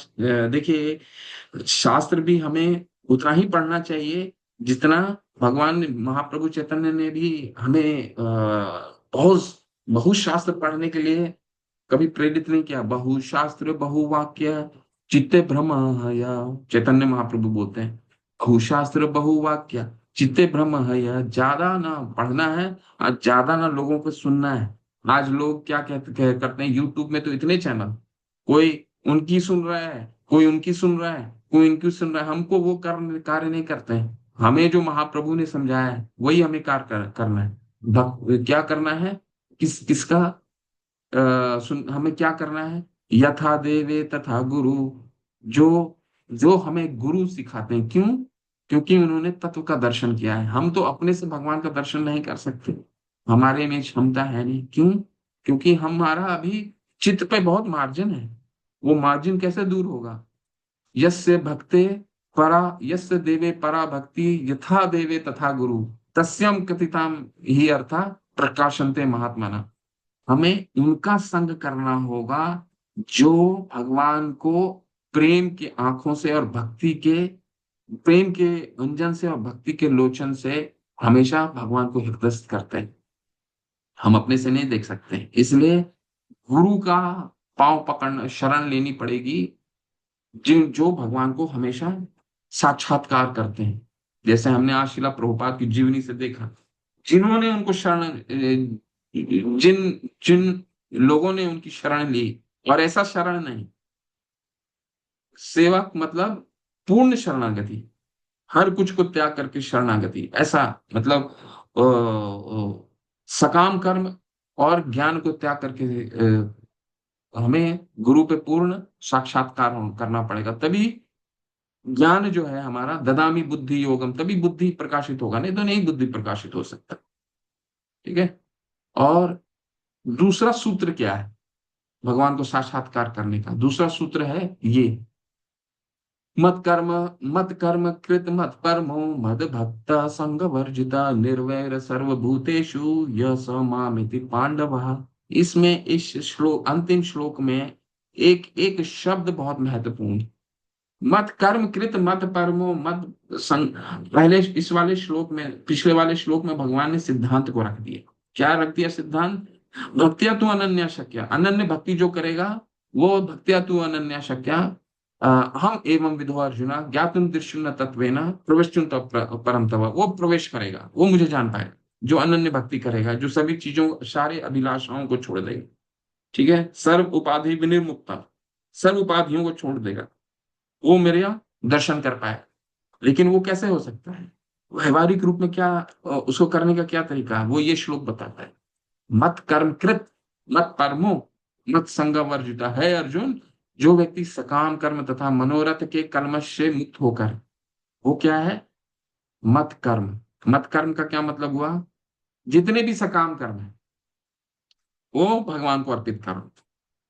Speaker 1: देखिए, शास्त्र भी हमें उतना ही पढ़ना चाहिए जितना भगवान महाप्रभु चैतन्य ने भी हमें बहुत बहुत शास्त्र पढ़ने के लिए कभी प्रेरित नहीं किया। बहुशास्त्र बहुवाक्य चित्ते भ्रम, या चैतन्य महाप्रभु बोलते हैं, बहुशास्त्र बहुवाक्य चित्ते भ्रम है। यह ज्यादा ना पढ़ना है और ज्यादा ना लोगों को सुनना है। आज लोग क्या करते हैं, यूट्यूब में तो इतने चैनल, कोई उनकी सुन रहा है, कोई उनकी सुन रहा है, कोई इनकी सुन रहा है। हमको वो कार्य नहीं करते हैं। हमें जो महाप्रभु ने समझाया है वही हमें करना है। क्या करना है? किसका हमें क्या करना है? यथा देवे तथा गुरु, जो जो हमें गुरु सिखाते हैं। क्यों? क्योंकि उन्होंने तत्व का दर्शन किया है। हम तो अपने से भगवान का दर्शन नहीं कर सकते, हमारे में क्षमता है नहीं। क्यों? क्योंकि हमारा अभी चित्त पे बहुत मार्जिन है। वो मार्जिन कैसे दूर होगा? यस्य भक्ते परा, यस्य देवे परा भक्ति यथा देवे तथा गुरु तस्यम कथिताम ही अर्था प्रकाशनते महात्मना। हमें उनका संग करना होगा जो भगवान को प्रेम की आंखों से और भक्ति के प्रेम के अंजन से और भक्ति के लोचन से हमेशा भगवान को हृदयस्थ करते हैं। हम अपने से नहीं देख सकते, इसलिए गुरु का पांव पकड़ना, शरण लेनी पड़ेगी जिन जो भगवान को हमेशा साक्षात्कार करते हैं। जैसे हमने आज शिला प्रभुपाद की जीवनी से देखा, जिन्होंने उनको शरण, जिन जिन लोगों ने उनकी शरण ली, और ऐसा शरण नहीं, सेवक मतलब पूर्ण शरणागति, हर कुछ को त्याग करके शरणागति, ऐसा मतलब सकाम कर्म और ज्ञान को त्याग करके हमें गुरु पे पूर्ण साक्षात्कार करना पड़ेगा। तभी ज्ञान जो है हमारा, ददामी बुद्धि योगम, तभी बुद्धि प्रकाशित होगा, नहीं तो नहीं बुद्धि प्रकाशित हो सकता। ठीक है। और दूसरा सूत्र क्या है भगवान को साक्षात्कार करने का? दूसरा सूत्र है ये, मत कर्म कृत मत परमो मद भक्त संग वर्जिता निर्वैर सर्वभूतेषु यह स मामिति पांडव। इसमें इस श्लोक, अंतिम श्लोक में एक एक शब्द बहुत महत्वपूर्ण। मत कर्म कृत मत परमो मत संग। पहले इस वाले श्लोक में, पिछले वाले श्लोक में भगवान ने सिद्धांत को रख दिया। क्या रख दिया सिद्धांत? भक्तिया तू अनन्या शक्या, अनन्य भक्ति जो करेगा वो भक्तिया तू अनन्या शक्या हम एवं विधो अर्जुना ज्ञातुम दृष्टुम तत्वेन प्रविष्टुम परम तव। वो प्रवेश करेगा, वो मुझे जान पाएगा जो अनन्य भक्ति करेगा, जो सभी चीजों, सारे अभिलाषाओं को छोड़ देगा। ठीक है। सर्व उपाधि विनिर्मुक्ता, सर्व उपाधियों को छोड़ देगा, वो मेरा दर्शन कर पाएगा। लेकिन वो कैसे हो सकता है? व्यवहारिक रूप में क्या उसको करने का क्या तरीका है? वो ये श्लोक बताता है। मत कर्म कृत मत परमो मत संग वर्जिता है अर्जुन। जो व्यक्ति सकाम कर्म तथा मनोरथ के कल्मश से मुक्त होकर, वो क्या है? मत कर्म। मत कर्म का क्या मतलब हुआ? जितने भी सकाम कर्म है वो भगवान को अर्पित करो।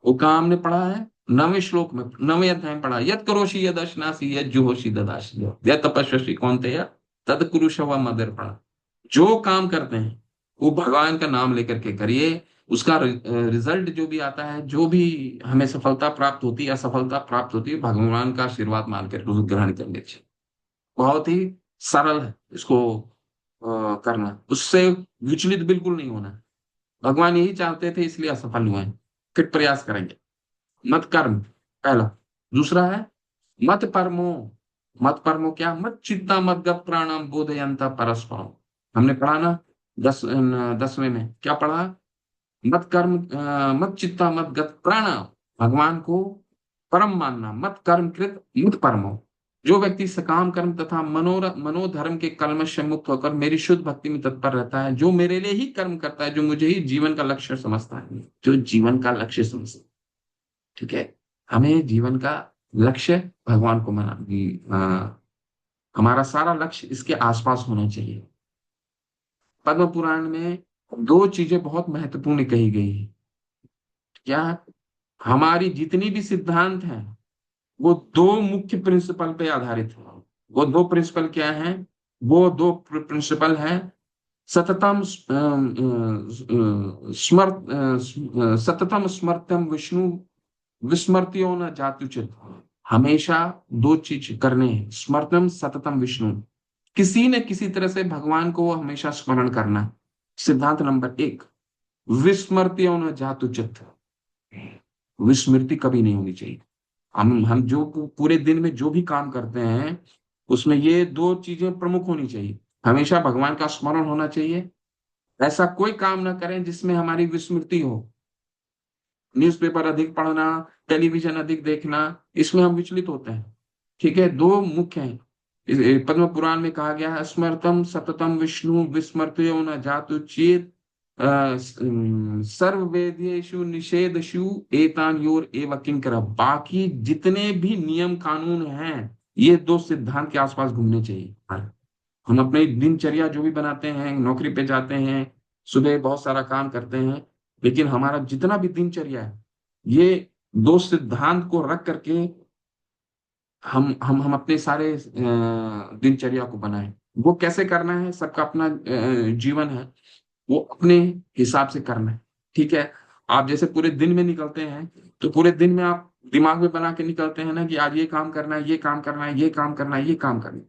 Speaker 1: वो काम हमने पढ़ा है 9वें श्लोक में, 9वें अध्याय में पढ़ा, यद करोषि यद अश्नासी यद जुहोषि ददासी यद तपस्वी कौन्तेय तद कुरुषव मदर्पण। जो काम करते हैं वो भगवान का नाम लेकर के करिए। उसका रिजल्ट जो भी आता है, जो भी हमें सफलता प्राप्त होती है, असफलता प्राप्त होती है, भगवान का आशीर्वाद मान करके उसको ग्रहण कर लीजिए। बहुत ही सरल है इसको करना, उससे विचलित बिल्कुल नहीं होना। भगवान यही चाहते थे, इसलिए असफल हुए हैं। फिर प्रयास करेंगे। मत कर्म पहला। दूसरा है मत परमो। मत परमो क्या? मत चित्ता मत गत प्राणम बोधयंता परस्परम। हमने पढ़ा ना 10वें में क्या पढ़ा? मत कर्म मत चित्ता मत गत प्राण, भगवान को परम मानना। मत कर्म कृत मत परमो। जो व्यक्ति सकाम कर्म तथा मनोधर्म के कल्मश से मुक्त होकर मेरी शुद्ध भक्ति में तत्पर रहता है, जो मेरे लिए ही कर्म करता है, जो मुझे ही जीवन का लक्ष्य समझता है, जो जीवन का लक्ष्य समझता है। ठीक है, हमें जीवन का लक्ष्य भगवान को हमारा सारा लक्ष्य इसके आसपास होना चाहिए। पद्म पुराण में दो चीजें बहुत महत्वपूर्ण कही गई है। क्या? हमारी जितनी भी सिद्धांत हैं वो दो मुख्य प्रिंसिपल पे आधारित है। वो दो प्रिंसिपल क्या हैं? वो दो प्रिंसिपल हैं सततम सततम स्मर्तम विष्णु विस्मृतियों न जात्युचित। हमेशा दो चीज करने हैं, स्मर्तम सततम विष्णु, किसी न किसी तरह से भगवान को हमेशा स्मरण करना। सिद्धांत नंबर 1, विस्मृतियों न जात्युचित, विस्मृति कभी नहीं होनी चाहिए। हम जो पूरे दिन में जो भी काम करते हैं उसमें ये दो चीजें प्रमुख होनी चाहिए। हमेशा भगवान का स्मरण होना चाहिए। ऐसा कोई काम ना करें जिसमें हमारी विस्मृति हो। न्यूज़पेपर अधिक पढ़ना, टेलीविजन अधिक देखना, इसमें हम विचलित होते हैं। ठीक है, दो मुख्य हैं। पद्म पुराण में कहा गया है स्मृतम सततम विष्णु विस्मृत्यो न जातु चेत सर्ववेदेषु निषेधषु एतान योर एव किंकर। बाकी जितने भी नियम कानून हैं ये दो सिद्धांत के आसपास घूमने चाहिए। हम अपने दिनचर्या जो भी बनाते हैं, नौकरी पे जाते हैं, सुबह बहुत सारा काम करते हैं, लेकिन हमारा जितना भी दिनचर्या है ये दो सिद्धांत को रख करके हम अपने सारे दिनचर्या को बनाएं। वो कैसे करना है? सबका अपना जीवन है, वो अपने हिसाब से करना है। ठीक है, आप जैसे पूरे दिन में निकलते हैं तो पूरे दिन में आप दिमाग में बना के निकलते हैं ना कि आज ये काम करना है, ये काम करना है, ये काम करना है, ये काम करना है।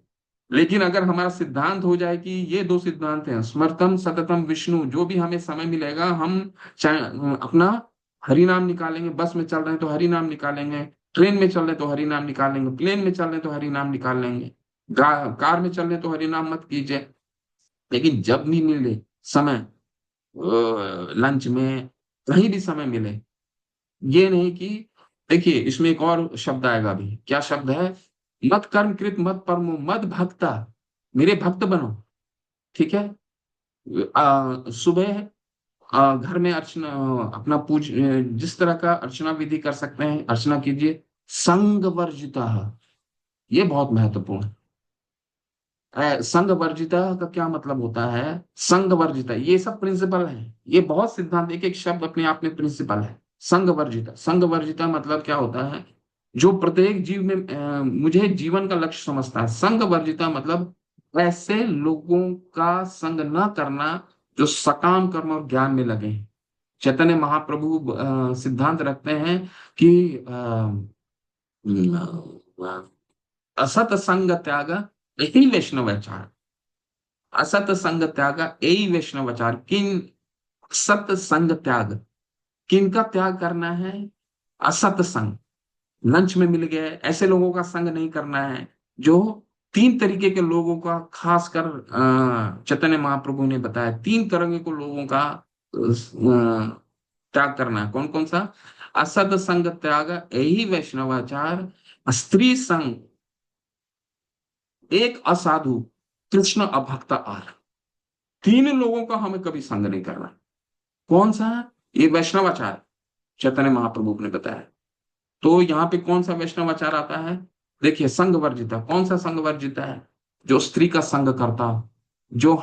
Speaker 1: लेकिन अगर हमारा सिद्धांत हो जाए कि ये दो सिद्धांत हैं, स्मृतम सततम विष्णु, जो भी हमें समय मिलेगा हम चाहे अपना हरि नाम निकालेंगे। बस में चल रहे हैं तो हरि नाम निकालेंगे, ट्रेन में चल रहे हैं तो हरि नाम निकालेंगे, प्लेन में चल रहे हैं तो हरि नाम निकाल लेंगे, कार में चल रहे हैं तो हरि नाम मत कीजिए। लेकिन जब भी मिले समय, लंच में, कहीं भी समय मिले, ये नहीं कि देखिए इसमें एक और शब्द आएगा अभी। क्या शब्द है? मत कर्म कृत मत परमो मत भक्ता, मेरे भक्त बनो। ठीक है, सुबह घर में अर्चना अपना जिस तरह का अर्चना विधि कर सकते हैं अर्चना कीजिए। संग वर्जिता, ये बहुत महत्वपूर्ण है। संग वर्जिता का क्या मतलब होता है? संग वर्जिता, ये सब प्रिंसिपल है, ये बहुत सिद्धांत, एक एक शब्द अपने आप में प्रिंसिपल है। संग वर्जिता, संग वर्जिता मतलब क्या होता है? जो प्रत्येक जीव में मुझे जीवन का लक्ष्य समझता है। संग वर्जिता मतलब ऐसे लोगों का संग न करना जो सकाम कर्म और ज्ञान में लगे हैं। चैतन्य महाप्रभु सिद्धांत रखते हैं कि असत संग त्याग यही वैष्णवाचार, असत संग त्याग यही वैष्णवाचार। किन सत संग त्याग, किन का त्याग करना है? असत संग, लंच में मिल गए ऐसे लोगों का संग नहीं करना है। जो 3 तरीके के लोगों का खासकर चैतन्य महाप्रभु ने बताया, 3 तरह के लोगों का त्याग करना है। कौन कौन सा? असत संग त्याग यही वैष्णवाचार, स्त्री संग, एक असाधु, कृष्ण अभक्त आर। 3 लोगों का हमें कभी संग नहीं करना। कौन सा? ये वैष्णवाचार चैतन्य महाप्रभु ने बताया। तो यहाँ पे कौन सा वैष्णवाचार आता है? देखिए, संग वर्जिता। कौन सा संग वर्जिता है? जो स्त्री का संग करता हो, जो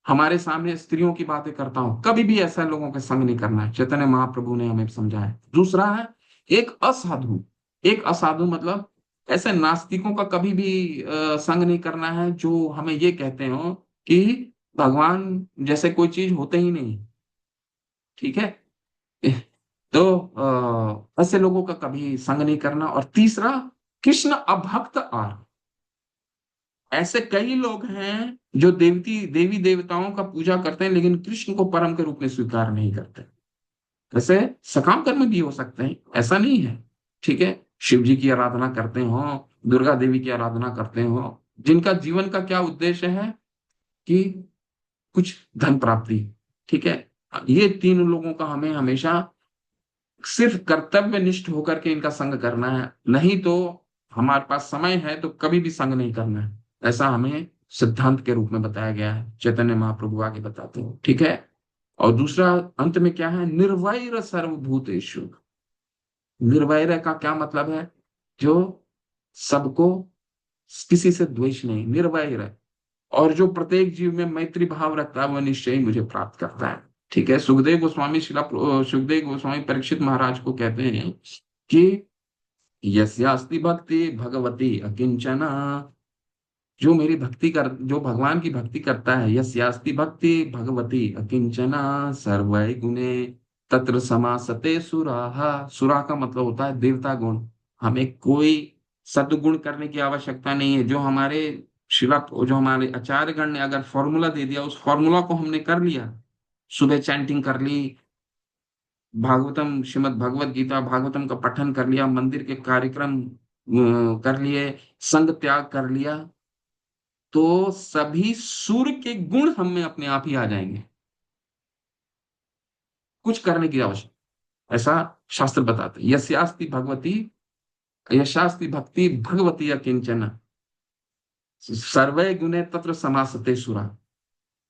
Speaker 1: हमारे सामने स्त्रियों की बातें करता हो, कभी भी ऐसा लोगों के संग नहीं करना है। चैतन्य महाप्रभु ने हमें समझाया। दूसरा है एक असाधु। एक असाधु मतलब ऐसे नास्तिकों का कभी भी संग नहीं करना है, जो हमें ये कहते हो कि भगवान जैसे कोई चीज होते ही नहीं। ठीक है। तो ऐसे लोगों का कभी संग नहीं करना। और तीसरा, कृष्ण अभक्त आर। ऐसे कई लोग हैं जो देवी देवताओं का पूजा करते हैं, लेकिन कृष्ण को परम के रूप में स्वीकार नहीं करते। वैसे सकाम कर्म भी हो सकते हैं, ऐसा नहीं है। ठीक है। शिव जी की आराधना करते हो, दुर्गा देवी की आराधना करते हो, जिनका जीवन का क्या उद्देश्य है कि कुछ धन प्राप्ति। ठीक है। ये तीन लोगों का हमें हमेशा सिर्फ कर्तव्यनिष्ठ होकर के इनका संग करना है, नहीं तो हमारे पास समय है तो कभी भी संग नहीं करना है। ऐसा हमें सिद्धांत के रूप में बताया गया है, चैतन्य महाप्रभु आगे बताते हैं। ठीक है। और दूसरा अंत में क्या है? निर्वैर सर्वभूतेषु। निर्वैर का क्या मतलब है? जो सबको, किसी से द्वेष नहीं, निर्वैर है। और जो प्रत्येक जीव में मैत्री भाव रखता है वह निश्चय ही मुझे प्राप्त करता है। ठीक है। सुखदेव गोस्वामी परीक्षित महाराज को कहते हैं कि यस्यास्ति भक्ति भगवती अकिंचना। जो भगवान की भक्ति करता है, यस्यास्ति भक्ति भगवती अकिंचना सर्वै गुणे तत्र समासते सुराहा। सुरा का मतलब होता है देवता गुण। हमें कोई सद्गुण करने की आवश्यकता नहीं है। जो हमारे आचार्यगण ने अगर फॉर्मूला दे दिया, उस फॉर्मूला को हमने कर लिया, सुबह चैंटिंग कर ली, भागवतम श्रीमद् भगवत गीता भागवतम का पठन कर लिया, मंदिर के कार्यक्रम कर लिए, संग त्याग कर लिया, तो सभी सूर्य के गुण हम में अपने आप ही आ जाएंगे। कुछ करने की आवश्यकता, ऐसा शास्त्र बताते हैं। यशास्ति भक्ति भगवती अकिंचन सर्वे गुणे तत्र समासते सुरा।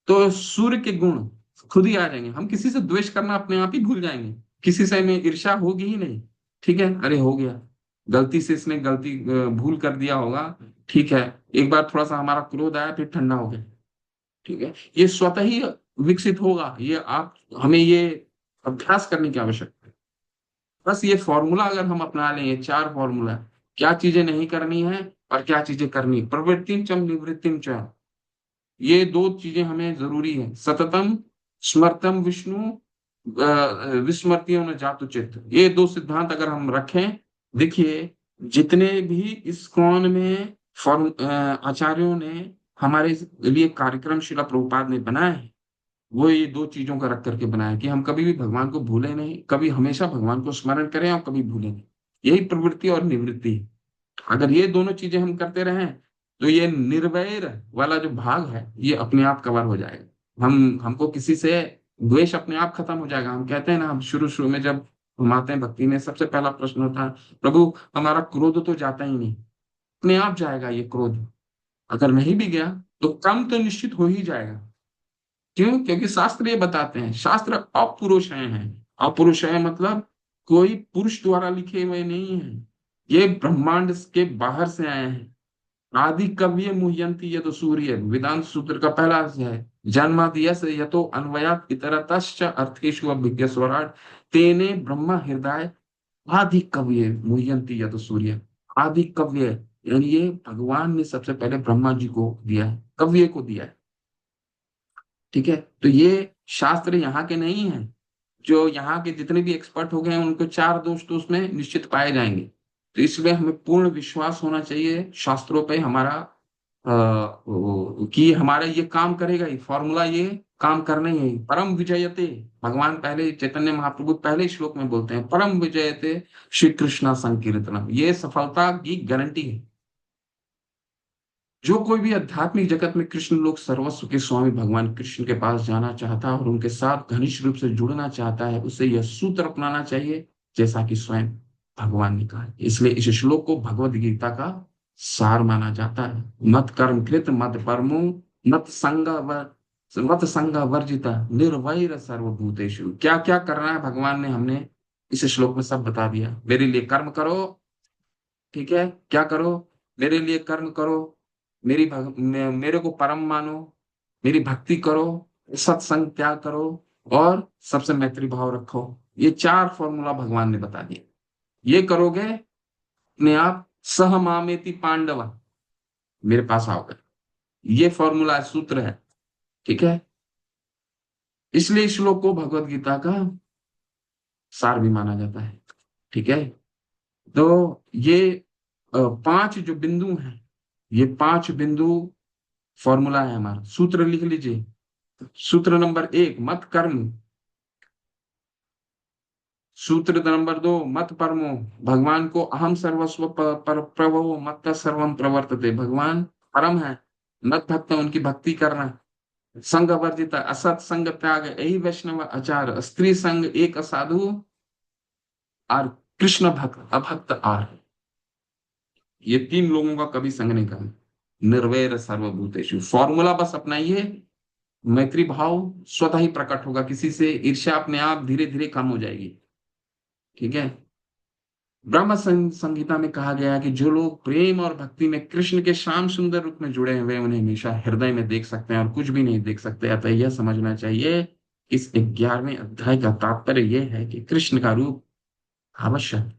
Speaker 1: तो सूर्य के गुण खुद ही आ जाएंगे। हम किसी से द्वेष करना अपने आप ही भूल जाएंगे। किसी से हमें ईर्ष्या होगी ही नहीं। ठीक है। अरे हो गया, गलती से इसने भूल कर दिया होगा। ठीक है। एक बार थोड़ा सा हमारा क्रोध आया, फिर ठंडा हो गया। ठीक है। ये स्वतः ही विकसित होगा। हमें ये अभ्यास करने की आवश्यकता है। बस ये फॉर्मूला अगर हम अपना लें, ये 4 फॉर्मूला, क्या चीजें नहीं करनी है और क्या चीजें करनी, प्रवृत्तिम च निवृत्तिम च, ये 2 चीजें हमें जरूरी है। सततम स्मर्तम विष्णु विस्मृतियों न जातु चित्त। ये 2 सिद्धांत अगर हम रखें, देखिए जितने भी इस्कॉन में आचार्यों ने हमारे लिए कार्यक्रम शिला प्रभुपाद ने बनाए हैं, वो ये 2 चीजों का रख करके बनाया कि हम कभी भी भगवान को भूले नहीं, कभी हमेशा भगवान को स्मरण करें और कभी भूले नहीं। यही प्रवृत्ति और निवृत्ति है। अगर ये दोनों चीजें हम करते रहें, तो ये निर्वैर वाला जो भाग है ये अपने आप कवर हो जाएगा। हमको किसी से द्वेष अपने आप खत्म हो जाएगा। हम कहते हैं ना, हम शुरू शुरू में जब हम आते हैं भक्ति में, सबसे पहला प्रश्न होता है, प्रभु हमारा क्रोध तो जाता ही नहीं। अपने आप जाएगा ये क्रोध। अगर नहीं भी गया तो कम तो निश्चित हो ही जाएगा। क्यों? क्योंकि शास्त्र ये बताते हैं, शास्त्र अपौरुषेय हैं। अपौरुषेय मतलब कोई पुरुष द्वारा लिखे हुए नहीं है, ये ब्रह्मांड के बाहर से आए हैं। आदि कव्य मुह्यंति यतो सूर्य, वेदांत सूत्र का पहला अध्याय है। जन्मादियस यतो अन्वयात इतरतश्च अर्थेषु अभिज्ञ स्वराट तेने ब्रह्म हृदय आदि कव्य मुह्यंति यतो सूर्य। आदि कव्य यानी ये भगवान ने सबसे पहले ब्रह्मा जी को दिया है, कव्य को दिया है। ठीक है। तो ये शास्त्र यहाँ के नहीं है। जो यहाँ के जितने भी एक्सपर्ट हो गए हैं, उनको 4 दोष तो उसमें निश्चित पाए जाएंगे। तो इसलिए हमें पूर्ण विश्वास होना चाहिए शास्त्रों पे हमारा, कि हमारा ये काम करेगा, ये फॉर्मूला ये काम करना ही है। परम विजयते, भगवान पहले चैतन्य महाप्रभु पहले श्लोक में बोलते हैं, परम विजयते श्री कृष्णा संकीर्तनम। ये सफलता की गारंटी है। जो कोई भी आध्यात्मिक जगत में कृष्ण लोक सर्वस्व के स्वामी भगवान कृष्ण के पास जाना चाहता है और उनके साथ घनिष्ठ रूप से जुड़ना चाहता है, उसे यह सूत्र अपनाना चाहिए जैसा कि स्वयं भगवान ने कहा है। इसलिए इस श्लोक को भगवद गीता का सार माना जाता है। मत कर्म कृत मत परमो नत संग व मत संग वर्जिता निर्वैर सर्वभूतेषु। क्या क्या करना है भगवान ने हमने इस श्लोक में सब बता दिया। मेरे लिए कर्म करो, ठीक है, क्या करो, मेरे लिए कर्म करो, मेरे को परम मानो, मेरी भक्ति करो, सत्संग त्याग करो, और सबसे मैत्री भाव रखो। ये चार फॉर्मूला भगवान ने बता दिए। ये करोगे अपने आप सह मामेति पांडव मेरे पास आओगे। ये फॉर्मूला सूत्र है, ठीक है। इसलिए इस श्लोक को भगवत गीता का सार भी माना जाता है, ठीक है। तो ये पांच जो बिंदु हैं, ये पांच बिंदु फॉर्मूला है हमारा। सूत्र लिख लीजिए। सूत्र नंबर 1 मत कर्म, सूत्र नंबर 2 मत परमो, भगवान को अहम सर्वस्व पर प्रभो मत सर्वम प्रवर्तते, भगवान परम है, मत भक्त उनकी भक्ति करना। संग वर्जित असत संग त्याग, यही वैष्णव आचार, स्त्री संग एक साधु, और कृष्ण भक्त अभक्त आर। ये तीन लोगों का कभी संग नहीं करना। निर्वैर सर्वभूतेषु फॉर्मूला बस अपनाइए, मैत्री भाव स्वतः ही प्रकट होगा, किसी से ईर्ष्या अपने आप धीरे धीरे कम हो जाएगी, ठीक है। ब्रह्म संहिता में कहा गया है कि जो लोग प्रेम और भक्ति में कृष्ण के श्याम सुंदर रूप में जुड़े हुए, उन्हें हमेशा हृदय में देख सकते हैं और कुछ भी नहीं देख सकते। अतः यह समझना चाहिए इस 11वें अध्याय का तात्पर्य यह है कि कृष्ण का रूप आवश्यक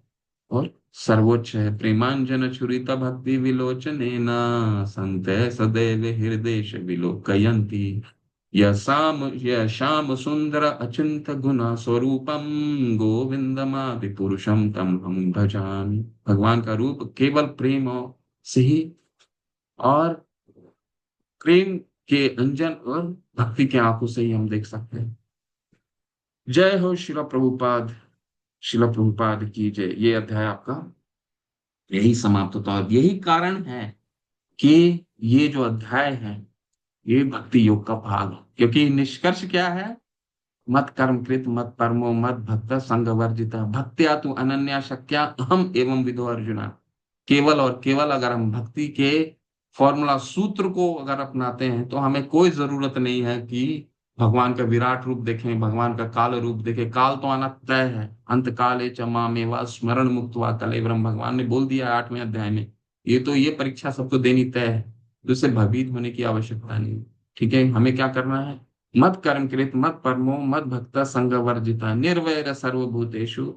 Speaker 1: और सर्वोच्च है। प्रेमांजन छुरित भक्ति विलोचनेन संते सदैव हृदय विलोकयन्ति, यह श्याम सुंदर अचिंत गुण स्वरूपम गोविंदमादि पुरुषम तम हम भजामि। भगवान का रूप केवल प्रेम से ही, और प्रेम के अंजन और भक्ति के आंखों से ही हम देख सकते हैं। जय हो शिला प्रभुपाद, शिला प्रभुपाद की जय। ये अध्याय आपका यही समाप्त होता है। यही कारण है कि ये जो अध्याय है ये भक्ति योग का भाग है, क्योंकि निष्कर्ष क्या है, मत कर्म कृत मत परमो मत भक्त संग वर्जिता भक्त्या तु अनन्या शक्या अहम एवं विदो अर्जुना। केवल और केवल अगर हम भक्ति के फॉर्मूला सूत्र को अगर अपनाते हैं तो हमें कोई जरूरत नहीं है कि भगवान का विराट रूप देखें, भगवान का काल रूप देखें। काल तो आना तय है, अंत काले च मामेवा स्मरण मुक्त हुआ कलेवरम, भगवान ने बोल दिया 8वें अध्याय में। ये परीक्षा सबको देनी तय है, तो इससे भयभीत होने की आवश्यकता नहीं, ठीक है। हमें क्या करना है, मत कर्म कृत मत परमो मत भक्त संग वर्जिता निर्वैर सर्वभूतेषु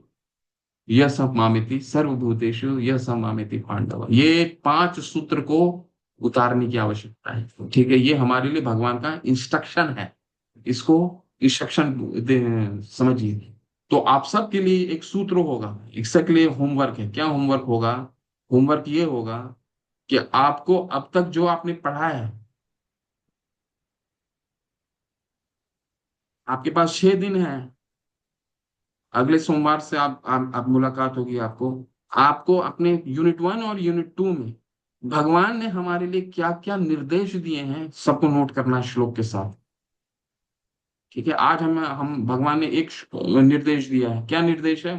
Speaker 1: यह समामिति सर्वभूतेषु यह समामिति पांडव। ये 5 सूत्र को उतारने की आवश्यकता है, ठीक है। ये हमारे लिए भगवान का इंस्ट्रक्शन है, इसको इंस्ट्रक्शन समझिए। तो आप सबके लिए एक सूत्र होगा, इसके लिए होमवर्क है। क्या होमवर्क होगा, होमवर्क ये होगा कि आपको अब तक जो आपने पढ़ा है, आपके पास 6 दिन है, अगले सोमवार से आप मुलाकात होगी आपको। आपको अपने यूनिट 1 और यूनिट 2 में भगवान ने हमारे लिए क्या क्या निर्देश दिए हैं सबको नोट करना है श्लोक के साथ, ठीक है। आज हम भगवान ने एक निर्देश दिया है। क्या निर्देश है,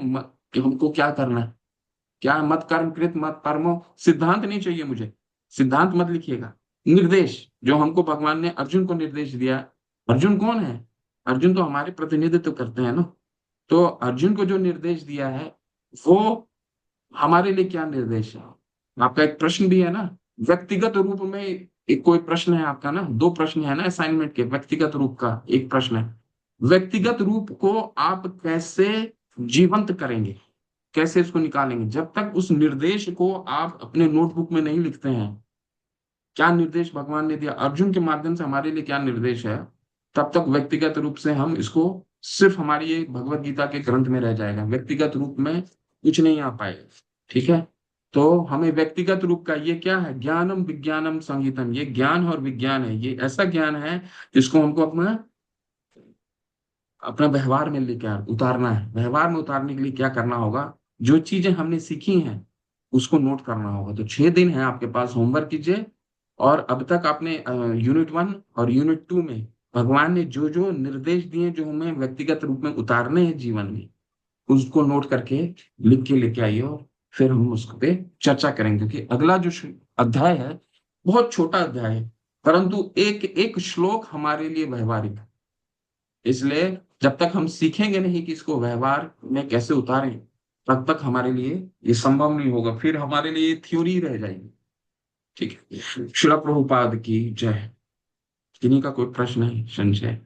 Speaker 1: कि हमको क्या करना है, क्या है? मत कर्म कृत मत परमो। सिद्धांत नहीं चाहिए मुझे, सिद्धांत मत लिखिएगा, निर्देश जो हमको भगवान ने अर्जुन को निर्देश दिया। अर्जुन कौन है, अर्जुन तो हमारे प्रतिनिधित्व करते हैं ना। तो अर्जुन को जो निर्देश दिया है वो हमारे लिए क्या निर्देश है। आपका एक प्रश्न भी है ना, व्यक्तिगत रूप में एक कोई प्रश्न है आपका ना, 2 प्रश्न है ना असाइनमेंट के। व्यक्तिगत रूप का एक प्रश्न है, व्यक्तिगत रूप को आप कैसे जीवंत करेंगे, कैसे इसको निकालेंगे। जब तक उस निर्देश को आप अपने नोटबुक में नहीं लिखते हैं, क्या निर्देश भगवान ने दिया अर्जुन के माध्यम से हमारे लिए क्या निर्देश है, तब तक व्यक्तिगत रूप से हम इसको सिर्फ हमारी ये भगवत गीता के ग्रंथ में रह जाएगा, व्यक्तिगत रूप में कुछ नहीं आ पाएगा, ठीक है। तो हमें व्यक्तिगत रूप का ये क्या है, ज्ञानम विज्ञानम संगीतम, ये ज्ञान और विज्ञान है। ये ऐसा ज्ञान है जिसको हमको अपना अपना व्यवहार में लेकर उतारना है। व्यवहार में उतारने के लिए क्या करना होगा, जो चीजें हमने सीखी हैं उसको नोट करना होगा। तो 6 दिन है आपके पास, होमवर्क कीजिए। और अब तक आपने यूनिट 1 और यूनिट 2 में भगवान ने जो जो निर्देश दिए जो हमें व्यक्तिगत रूप में उतारने हैं जीवन में, उसको नोट करके लिख के लेके आइए, और फिर हम उस पे चर्चा करेंगे। क्योंकि अगला जो अध्याय है बहुत छोटा अध्याय है, परंतु एक एक श्लोक हमारे लिए व्यवहारिक है। इसलिए जब तक हम सीखेंगे नहीं कि इसको व्यवहार में कैसे उतारें, तब तक हमारे लिए ये संभव नहीं होगा, फिर हमारे लिए थ्योरी रह जाएगी। ठीक है, श्रील प्रभुपाद की जय। किन्हीं का कोई प्रश्न है, संशय?